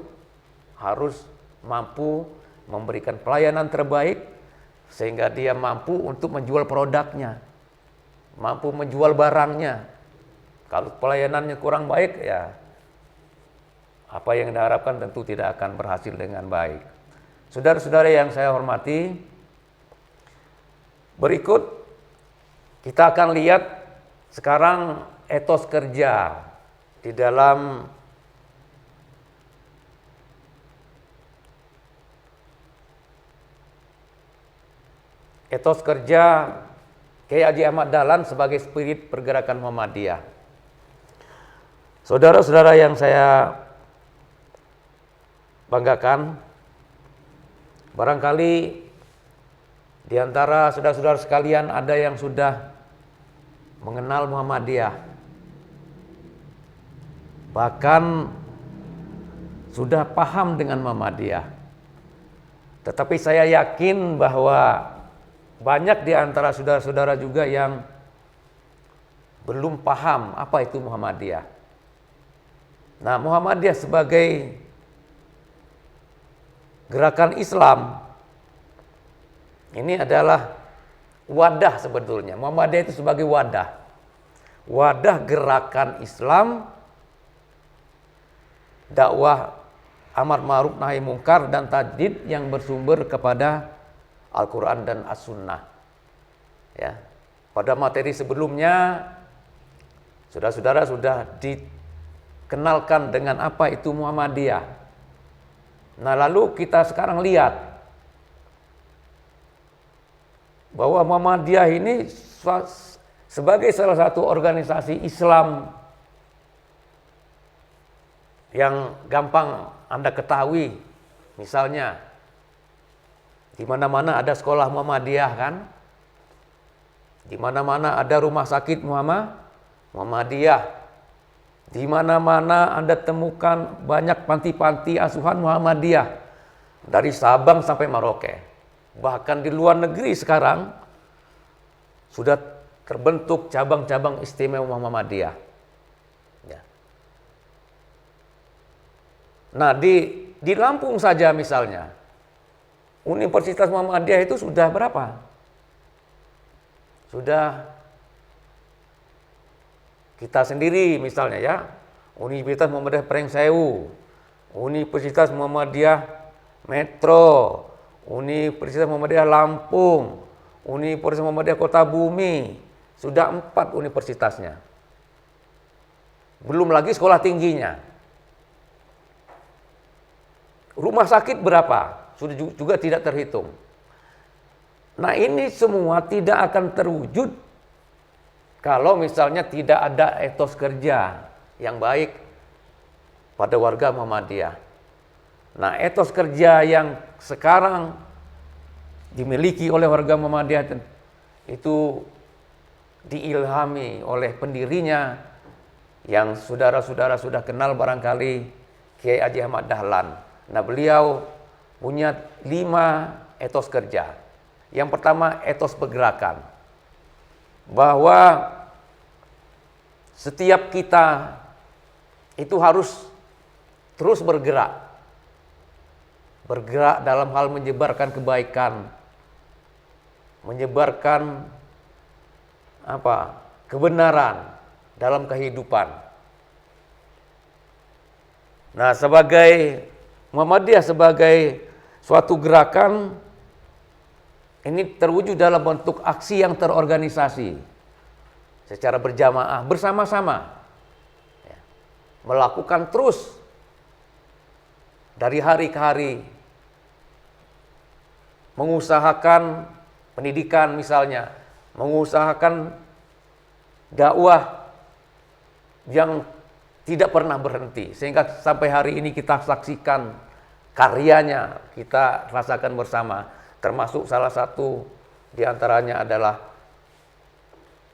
harus mampu memberikan pelayanan terbaik sehingga dia mampu untuk menjual produknya, mampu menjual barangnya. Kalau pelayanannya kurang baik, ya apa yang diharapkan tentu tidak akan berhasil dengan baik. Saudara-saudara yang saya hormati, berikut kita akan lihat sekarang etos kerja di dalam etos kerja Kiai Haji Ahmad Dahlan sebagai spirit pergerakan Muhammadiyah. Saudara-saudara yang saya banggakan, barangkali di antara saudara-saudara sekalian ada yang sudah mengenal Muhammadiyah, bahkan sudah paham dengan Muhammadiyah. Tetapi saya yakin bahwa banyak di antara saudara-saudara juga yang belum paham apa itu Muhammadiyah. Nah, Muhammadiyah sebagai gerakan Islam ini adalah wadah sebetulnya. Muhammadiyah itu sebagai wadah. Wadah gerakan Islam, dakwah amar ma'ruf nahi mungkar dan tajdid yang bersumber kepada Al-Quran dan As-Sunnah. Ya. Pada materi sebelumnya, saudara-saudara sudah dikenalkan dengan apa itu Muhammadiyah. Nah, lalu kita sekarang lihat bahwa Muhammadiyah ini sebagai salah satu organisasi Islam yang gampang Anda ketahui, misalnya di mana-mana ada sekolah Muhammadiyah kan, di mana-mana ada rumah sakit Muhammadiyah, Di mana-mana Anda temukan banyak panti-panti asuhan Muhammadiyah dari Sabang sampai Merauke. Bahkan di luar negeri sekarang sudah terbentuk cabang-cabang istimewa Muhammadiyah. Ya. Nah, di Lampung saja misalnya, Universitas Muhammadiyah itu sudah berapa? Sudah kita sendiri misalnya ya, Universitas Muhammadiyah Pringsewu, Universitas Muhammadiyah Metro, Universitas Muhammadiyah Lampung, Universitas Muhammadiyah Kota Bumi, sudah 4 universitasnya. Belum lagi sekolah tingginya. Rumah sakit berapa? Sudah juga tidak terhitung. Nah, ini semua tidak akan terwujud kalau misalnya tidak ada etos kerja yang baik pada warga Muhammadiyah. Nah, etos kerja yang sekarang dimiliki oleh warga Muhammadiyah itu diilhami oleh pendirinya yang saudara-saudara sudah kenal barangkali, Kiai Haji Ahmad Dahlan. Nah, beliau punya 5 etos kerja. Yang pertama, etos pergerakan. Bahwa setiap kita itu harus terus bergerak. Bergerak dalam hal menyebarkan kebaikan, menyebarkan kebenaran dalam kehidupan. Nah, sebagai Muhammadiyah sebagai suatu gerakan ini terwujud dalam bentuk aksi yang terorganisasi secara berjamaah, bersama-sama. Ya. Melakukan terus dari hari ke hari. Mengusahakan pendidikan misalnya, mengusahakan dakwah yang tidak pernah berhenti. Sehingga sampai hari ini kita saksikan karyanya, kita rasakan bersama. Termasuk salah satu diantaranya adalah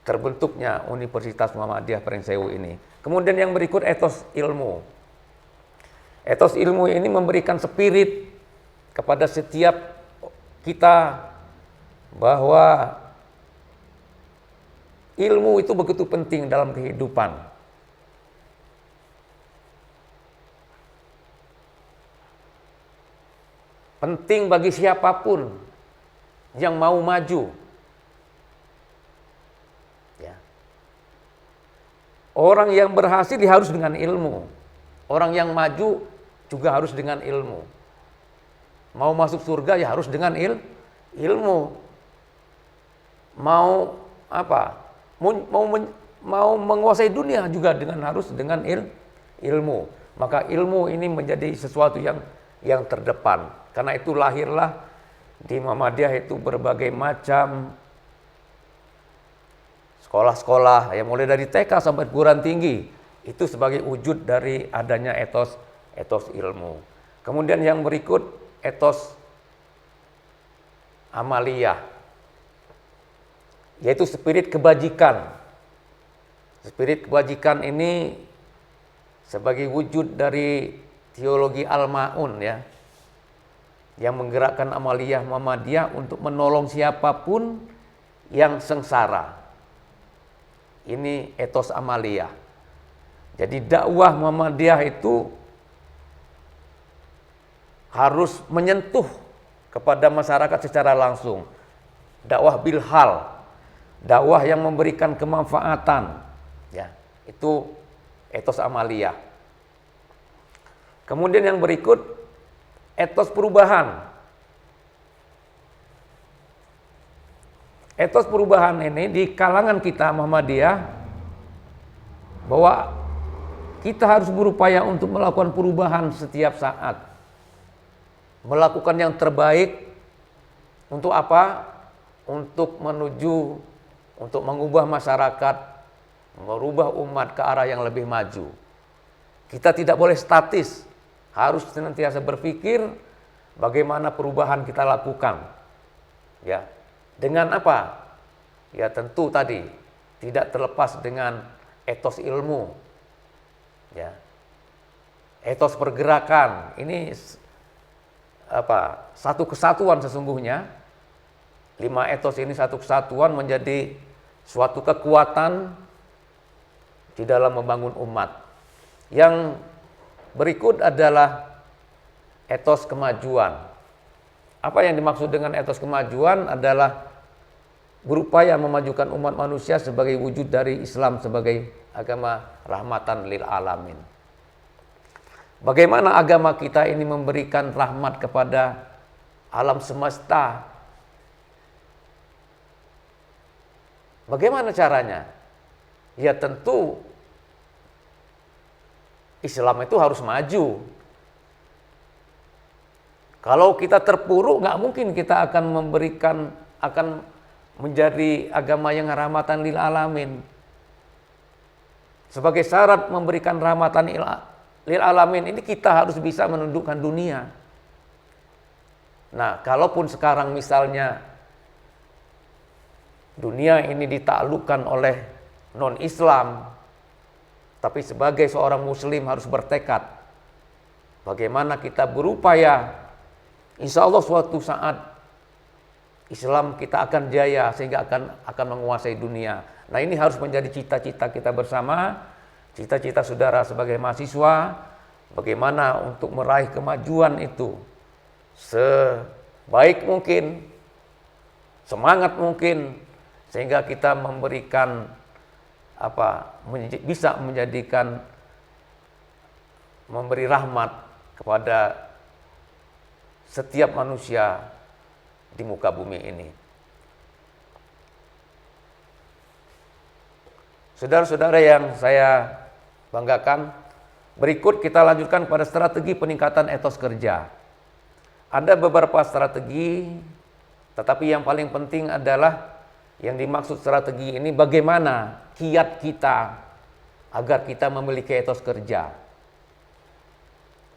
terbentuknya Universitas Muhammadiyah Pringsewu ini. Kemudian yang berikut etos ilmu. Etos ilmu ini memberikan spirit kepada setiap kita bahwa ilmu itu begitu penting dalam kehidupan. Penting bagi siapapun yang mau maju. Ya. Orang yang berhasil harus dengan ilmu. Orang yang maju juga harus dengan ilmu. Mau masuk surga ya harus dengan ilmu. Mau mau menguasai dunia juga harus dengan ilmu. Maka ilmu ini menjadi sesuatu yang terdepan. Karena itu lahirlah di Muhammadiyah itu berbagai macam sekolah-sekolah, yang mulai dari TK sampai perguruan tinggi, itu sebagai wujud dari adanya etos ilmu. Kemudian yang berikut etos amaliyah, yaitu spirit kebajikan. Spirit kebajikan ini sebagai wujud dari teologi Al-Ma'un ya, yang menggerakkan amaliyah Muhammadiyah untuk menolong siapapun yang sengsara. Ini etos amaliyah. Jadi dakwah Muhammadiyah itu harus menyentuh kepada masyarakat secara langsung. Dakwah bilhal, dakwah yang memberikan kemanfaatan. Ya, itu etos amaliyah. Kemudian yang berikut etos perubahan. Etos perubahan ini di kalangan kita Muhammadiyah bahwa kita harus berupaya untuk melakukan perubahan setiap saat. Melakukan yang terbaik untuk apa? Untuk mengubah masyarakat, merubah umat ke arah yang lebih maju. Kita tidak boleh statis, harus senantiasa berpikir bagaimana perubahan kita lakukan. Ya, dengan apa? Ya tentu tadi tidak terlepas dengan etos ilmu. Ya. Etos pergerakan ini satu kesatuan sesungguhnya. 5 etos ini satu kesatuan menjadi suatu kekuatan di dalam membangun umat. Yang berikut adalah etos kemajuan. Apa yang dimaksud dengan etos kemajuan adalah berupaya memajukan umat manusia sebagai wujud dari Islam sebagai agama rahmatan lil alamin. Bagaimana agama kita ini memberikan rahmat kepada alam semesta? Bagaimana caranya? Ya tentu Islam itu harus maju. Kalau kita terpuruk, nggak mungkin kita akan menjadi agama yang rahmatan lil alamin. Sebagai syarat memberikan rahmatan lil alamin ini kita harus bisa menundukkan dunia. Nah, kalaupun sekarang misalnya dunia ini ditaklukkan oleh non-Islam, tapi sebagai seorang muslim harus bertekad bagaimana kita berupaya. Insya Allah suatu saat Islam kita akan jaya sehingga akan menguasai dunia. Nah, ini harus menjadi cita-cita kita bersama, cita-cita saudara sebagai mahasiswa, bagaimana untuk meraih kemajuan itu sebaik mungkin, semangat mungkin, sehingga kita memberikan bisa memberi rahmat kepada setiap manusia di muka bumi ini. Saudara-saudara yang saya banggakan, berikut kita lanjutkan pada strategi peningkatan etos kerja. Ada beberapa strategi, tetapi yang paling penting adalah yang dimaksud strategi ini bagaimana kiat kita agar kita memiliki etos kerja.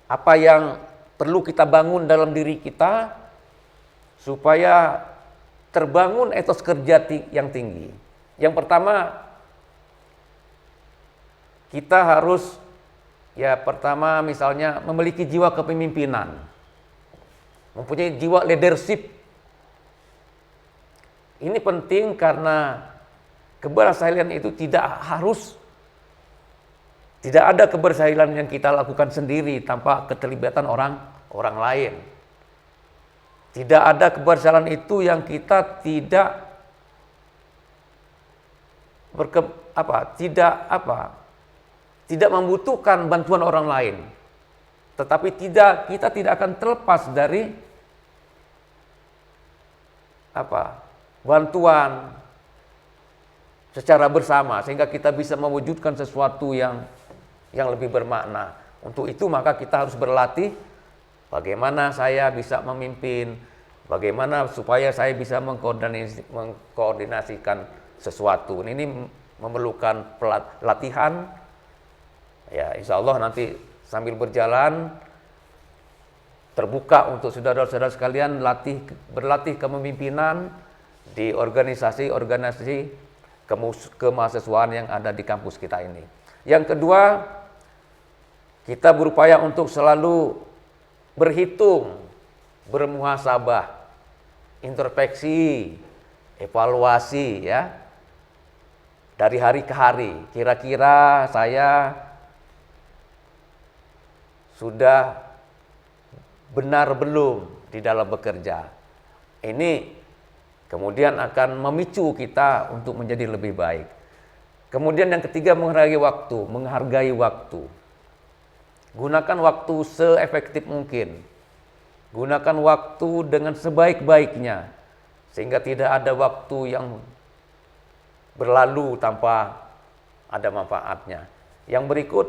Apa yang perlu kita bangun dalam diri kita supaya terbangun etos kerja yang tinggi. Yang pertama, kita harus misalnya memiliki jiwa kepemimpinan, mempunyai jiwa leadership. Ini penting karena keberhasilan itu tidak ada keberhasilan yang kita lakukan sendiri tanpa keterlibatan orang lain. Tidak ada keberhasilan itu yang kita tidak membutuhkan bantuan orang lain. Tetapi kita tidak akan terlepas dari bantuan secara bersama sehingga kita bisa mewujudkan sesuatu yang lebih bermakna. Untuk itu maka kita harus berlatih bagaimana saya bisa memimpin, bagaimana supaya saya bisa mengkoordinasikan sesuatu. Ini memerlukan latihan. Ya, insya Allah nanti sambil berjalan terbuka untuk saudara-saudara sekalian berlatih kepemimpinan di organisasi-organisasi kemahasiswaan yang ada di kampus kita ini. Yang kedua, kita berupaya untuk selalu berhitung, bermuhasabah, introspeksi, evaluasi ya. Dari hari ke hari, kira-kira saya sudah benar belum di dalam bekerja. Ini kemudian akan memicu kita untuk menjadi lebih baik. Kemudian yang ketiga, menghargai waktu. Gunakan waktu seefektif mungkin. Gunakan waktu dengan sebaik-baiknya sehingga tidak ada waktu yang berlalu tanpa ada manfaatnya. Yang berikut,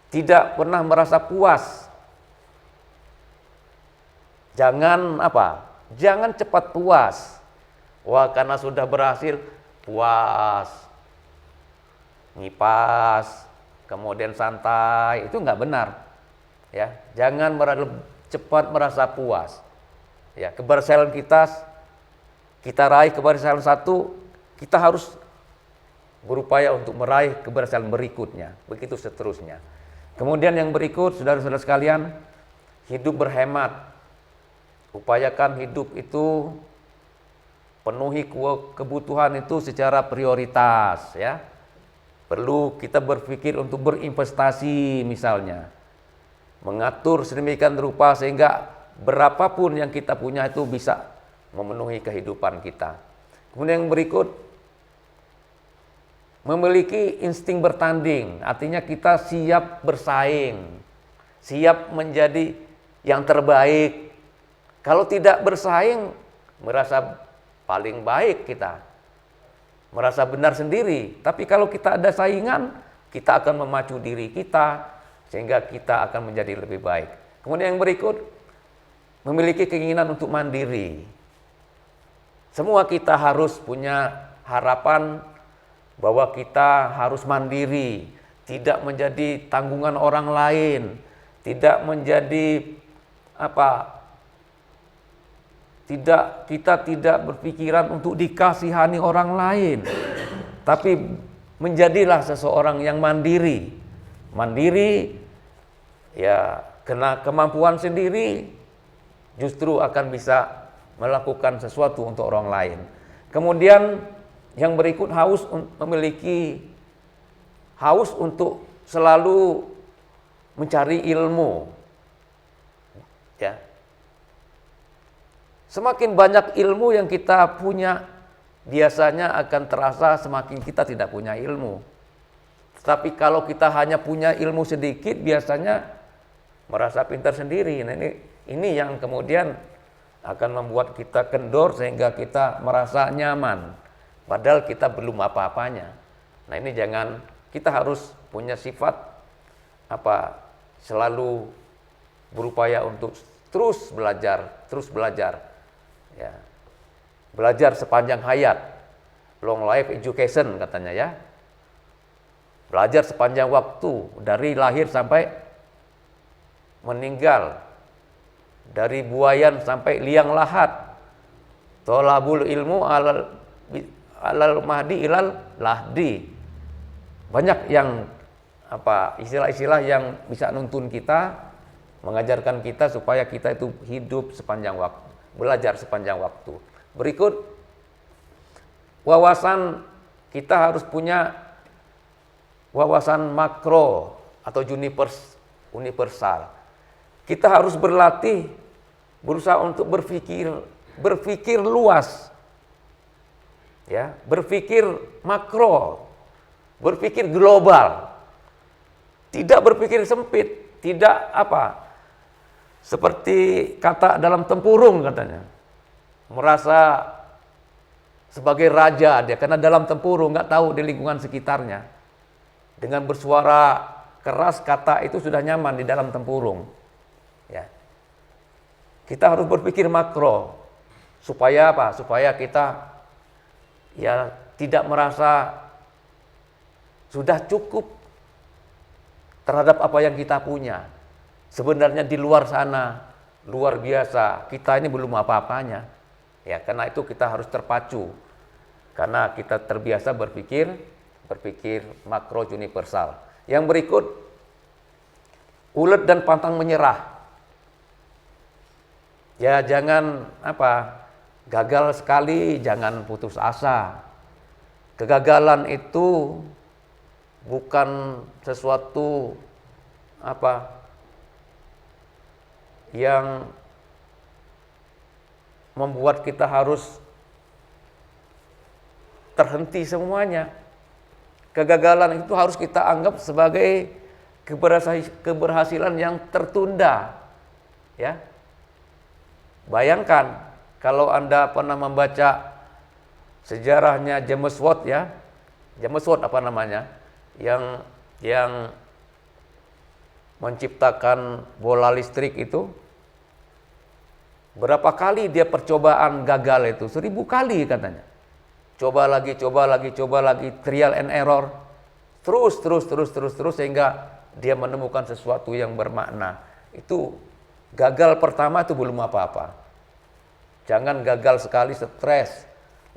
tidak pernah merasa puas. Jangan cepat puas. Wah, karena sudah berhasil puas, ngipas, kemudian santai, itu nggak benar. Ya, jangan cepat merasa puas. Ya, keberhasilan kita raih keberhasilan satu, kita harus berupaya untuk meraih keberhasilan berikutnya, begitu seterusnya. Kemudian yang berikut, saudara-saudara sekalian, hidup berhemat. Upayakan hidup itu penuhi kebutuhan itu secara prioritas, ya. Perlu kita berpikir untuk berinvestasi misalnya. Mengatur sedemikian rupa sehingga berapapun yang kita punya itu bisa memenuhi kehidupan kita. Kemudian yang berikut, memiliki insting bertanding, artinya kita siap bersaing, siap menjadi yang terbaik. Kalau tidak bersaing, merasa paling baik kita, merasa benar sendiri. Tapi kalau kita ada saingan, kita akan memacu diri kita, sehingga kita akan menjadi lebih baik. Kemudian yang berikut, memiliki keinginan untuk mandiri. Semua kita harus punya harapan bahwa kita harus mandiri, tidak menjadi tanggungan orang lain, tidak menjadi kita tidak berpikiran untuk dikasihani orang lain, tapi menjadilah seseorang yang mandiri. Mandiri, ya, kena kemampuan sendiri, justru akan bisa melakukan sesuatu untuk orang lain. Kemudian yang berikut, memiliki haus untuk selalu mencari ilmu. Ya. Semakin banyak ilmu yang kita punya, biasanya akan terasa semakin kita tidak punya ilmu. Tapi kalau kita hanya punya ilmu sedikit, biasanya merasa pintar sendiri. Nah, ini yang kemudian akan membuat kita kendor sehingga kita merasa nyaman. Padahal kita belum apa-apanya. Nah, ini kita harus punya sifat selalu berupaya untuk terus belajar. Ya. Belajar sepanjang hayat. Long life education katanya, ya. Belajar sepanjang waktu, dari lahir sampai meninggal, dari buayan sampai liang lahat. Tolabul ilmu alal mahdi ilal lahdi. Banyak yang istilah-istilah yang bisa nuntun kita, mengajarkan kita supaya kita itu hidup sepanjang waktu, belajar sepanjang waktu. Berikut, wawasan, kita harus punya wawasan makro atau universal. Kita harus berlatih, berusaha untuk berpikir luas, ya, berpikir makro, berpikir global, tidak berpikir sempit, tidak seperti kata dalam tempurung katanya, merasa sebagai raja dia, karena dalam tempurung nggak tahu di lingkungan sekitarnya. Dengan bersuara keras kata itu sudah nyaman di dalam tempurung. Ya. Kita harus berpikir makro supaya supaya kita ya tidak merasa sudah cukup terhadap apa yang kita punya. Sebenarnya di luar sana luar biasa, kita ini belum apa-apanya. Ya, karena itu kita harus terpacu. Karena kita terbiasa berpikir makro universal. Yang berikut, ulet dan pantang menyerah. Ya, jangan gagal sekali, jangan putus asa. Kegagalan itu bukan sesuatu yang membuat kita harus terhenti semuanya. Kegagalan itu harus kita anggap sebagai keberhasilan yang tertunda. Ya. Bayangkan kalau Anda pernah membaca sejarahnya James Watt, ya. James Watt yang menciptakan bola listrik itu. Berapa kali dia percobaan gagal itu? 1000 kali katanya. Coba lagi, trial and error. Terus sehingga dia menemukan sesuatu yang bermakna. Itu gagal pertama itu belum apa-apa. Jangan gagal sekali stres.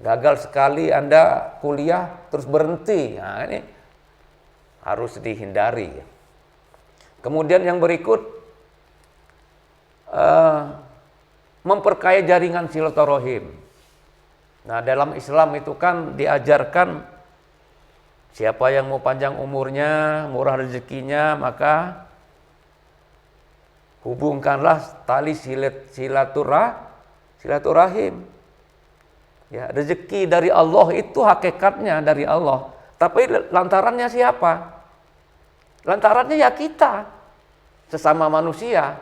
Gagal sekali Anda kuliah terus berhenti. Nah, ini harus dihindari. Kemudian yang berikut, memperkaya jaringan silaturahim. Nah, dalam Islam itu kan diajarkan siapa yang mau panjang umurnya, murah rezekinya, maka hubungkanlah tali silaturahim. Ya, rezeki dari Allah itu hakikatnya dari Allah. Tapi lantarannya siapa? Lantarannya ya kita, sesama manusia.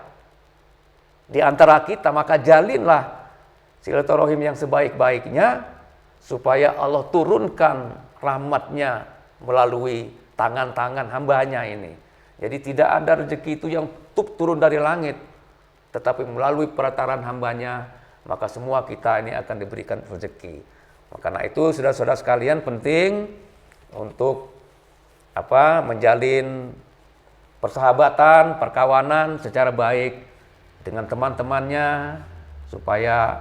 Di antara kita, maka jalinlah silaturahim yang sebaik-baiknya supaya Allah turunkan rahmatnya melalui tangan-tangan hambanya ini. Jadi tidak ada rezeki itu yang turun dari langit, tetapi melalui perantara hambanya, maka semua kita ini akan diberikan rezeki. Karena itu saudara-saudara sekalian penting untuk menjalin persahabatan, perkawanan secara baik dengan teman-temannya, supaya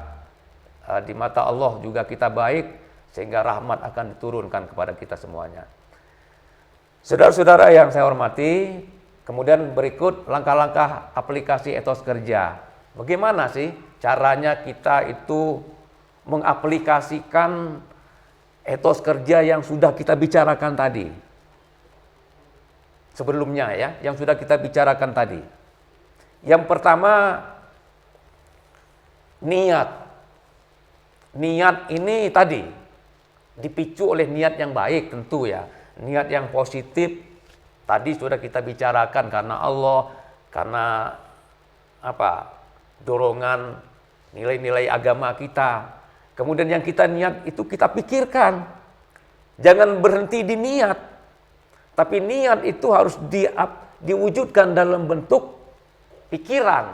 di mata Allah juga kita baik, sehingga rahmat akan diturunkan kepada kita semuanya. Saudara-saudara yang saya hormati, kemudian berikut langkah-langkah aplikasi etos kerja. Bagaimana sih caranya kita itu mengaplikasikan etos kerja yang sudah kita bicarakan tadi? Sebelumnya ya, yang sudah kita bicarakan tadi. Yang pertama, niat. Niat ini tadi dipicu oleh niat yang baik tentu ya. Niat yang positif tadi sudah kita bicarakan karena Allah, karena dorongan nilai-nilai agama kita. Kemudian yang kita niat itu kita pikirkan. Jangan berhenti di niat. Tapi niat itu harus diwujudkan dalam bentuk pikiran.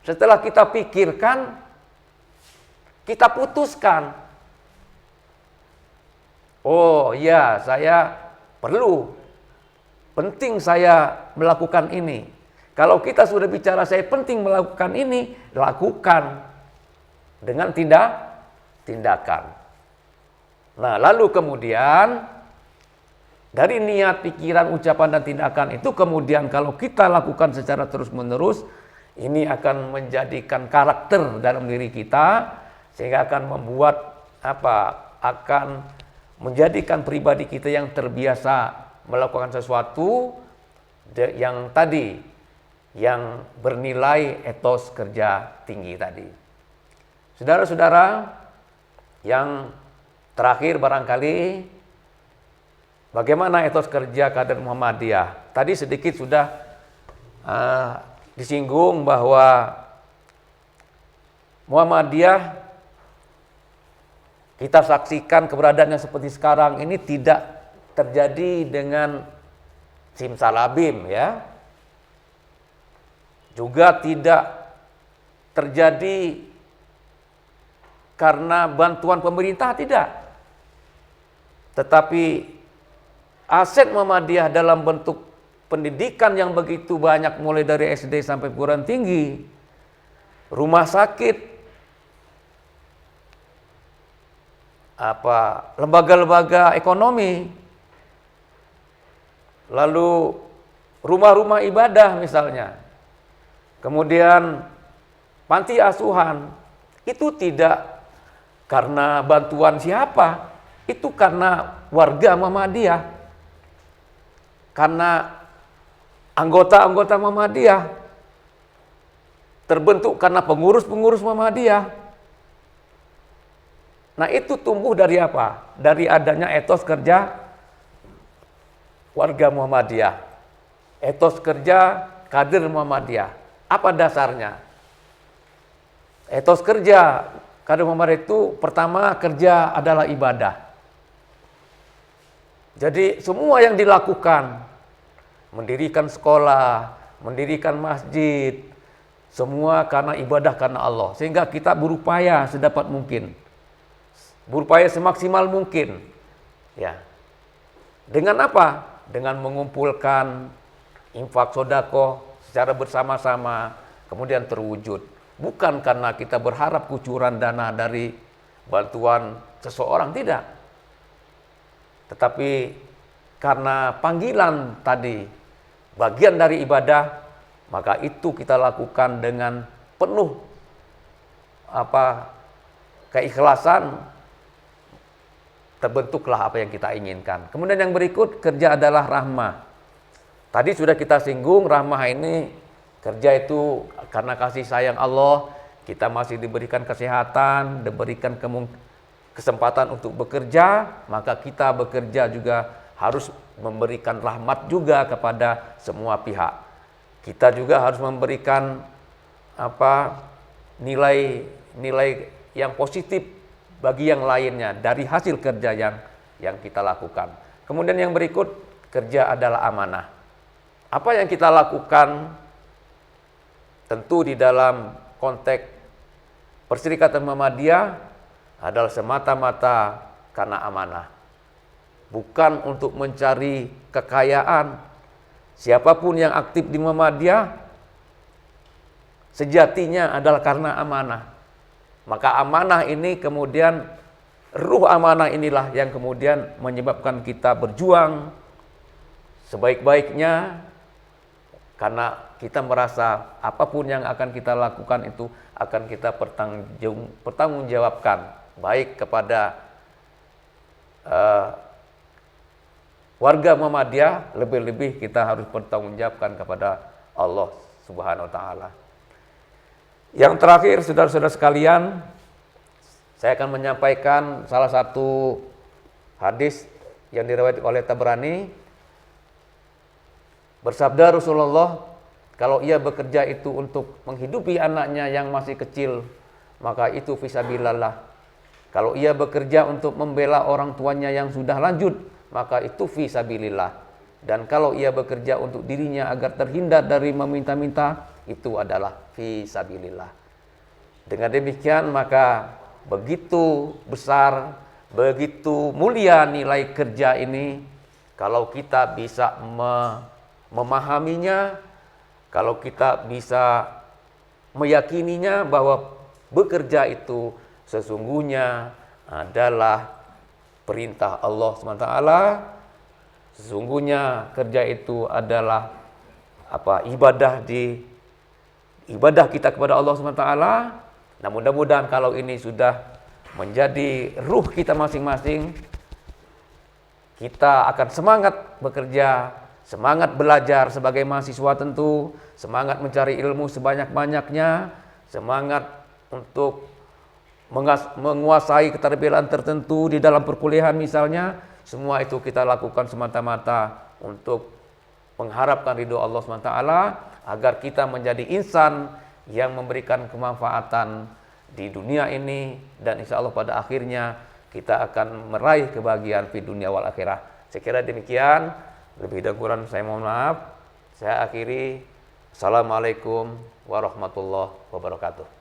Setelah kita pikirkan, kita putuskan. Oh ya, saya penting saya melakukan ini. Kalau kita sudah bicara saya penting melakukan ini, lakukan dengan tindakan. Nah, lalu kemudian dari niat, pikiran, ucapan, dan tindakan itu kemudian kalau kita lakukan secara terus-menerus, ini akan menjadikan karakter dalam diri kita, sehingga akan membuat akan menjadikan pribadi kita yang terbiasa melakukan sesuatu yang tadi, yang bernilai etos kerja tinggi tadi. Saudara-saudara, yang terakhir barangkali, bagaimana etos kerja kader Muhammadiyah? Tadi sedikit sudah disinggung bahwa Muhammadiyah kita saksikan keberadaannya seperti sekarang ini tidak terjadi dengan simsalabim ya. Juga tidak terjadi karena bantuan pemerintah, tidak. Tetapi aset Muhammadiyah dalam bentuk pendidikan yang begitu banyak, mulai dari SD sampai perguruan tinggi, rumah sakit, lembaga-lembaga ekonomi, lalu rumah-rumah ibadah misalnya, kemudian panti asuhan, itu tidak karena bantuan siapa, itu karena warga Muhammadiyah, karena anggota-anggota Muhammadiyah, terbentuk karena pengurus-pengurus Muhammadiyah. Nah, itu tumbuh dari apa? Dari adanya etos kerja warga Muhammadiyah, etos kerja kader Muhammadiyah. Apa dasarnya? Etos kerja kader Muhammadiyah itu pertama, kerja adalah ibadah. Jadi semua yang dilakukan, mendirikan sekolah, mendirikan masjid, semua karena ibadah, karena Allah. Sehingga kita berupaya sedapat mungkin, berupaya semaksimal mungkin. Ya. Dengan apa? Dengan mengumpulkan infak sedekah secara bersama-sama, kemudian terwujud. Bukan karena kita berharap kucuran dana dari bantuan seseorang, tidak. Tetapi karena panggilan tadi bagian dari ibadah, maka itu kita lakukan dengan penuh keikhlasan, terbentuklah apa yang kita inginkan. Kemudian yang berikut, kerja adalah rahmah. Tadi sudah kita singgung, rahmah ini kerja itu karena kasih sayang Allah, kita masih diberikan kesehatan, diberikan kesempatan untuk bekerja, maka kita bekerja juga harus memberikan rahmat juga kepada semua pihak. Kita juga harus memberikan nilai yang positif bagi yang lainnya dari hasil kerja yang kita lakukan. Kemudian yang berikut, kerja adalah amanah. Apa yang kita lakukan tentu di dalam konteks Perserikatan Muhammadiyah adalah semata-mata karena amanah. Bukan untuk mencari kekayaan. Siapapun yang aktif di Muhammadiyah sejatinya adalah karena amanah. Maka amanah ini kemudian, ruh amanah inilah yang kemudian menyebabkan kita berjuang sebaik-baiknya, karena kita merasa apapun yang akan kita lakukan itu akan kita pertanggungjawabkan, baik kepada warga Muhammadiyah, lebih-lebih kita harus bertanggungjawabkan kepada Allah Subhanahu wa taala. Yang terakhir, saudara-saudara sekalian, saya akan menyampaikan salah satu hadis yang diriwayatkan oleh Tabrani. Bersabda Rasulullah, kalau ia bekerja itu untuk menghidupi anaknya yang masih kecil, maka itu fisabilillah. Kalau ia bekerja untuk membela orang tuanya yang sudah lanjut, maka itu fisabilillah. Dan kalau ia bekerja untuk dirinya agar terhindar dari meminta-minta, itu adalah fisabilillah. Dengan demikian maka begitu besar, begitu mulia nilai kerja ini, kalau kita bisa memahaminya, kalau kita bisa meyakininya bahwa bekerja itu sesungguhnya adalah perintah Allah SWT, sesungguhnya kerja itu adalah ibadah kita kepada Allah SWT. Nah, mudah-mudahan kalau ini sudah menjadi ruh kita masing-masing, kita akan semangat bekerja, semangat belajar sebagai mahasiswa tentu, semangat mencari ilmu sebanyak-banyaknya, semangat untuk menguasai keterampilan tertentu di dalam perkuliahan misalnya. Semua itu kita lakukan semata-mata untuk mengharapkan ridho Allah SWT, agar kita menjadi insan yang memberikan kemanfaatan di dunia ini, dan insya Allah pada akhirnya kita akan meraih kebahagiaan di dunia wal akhirah. Saya kira demikian, lebih dan kurang saya mohon maaf. Saya akhiri. Assalamualaikum warahmatullahi wabarakatuh.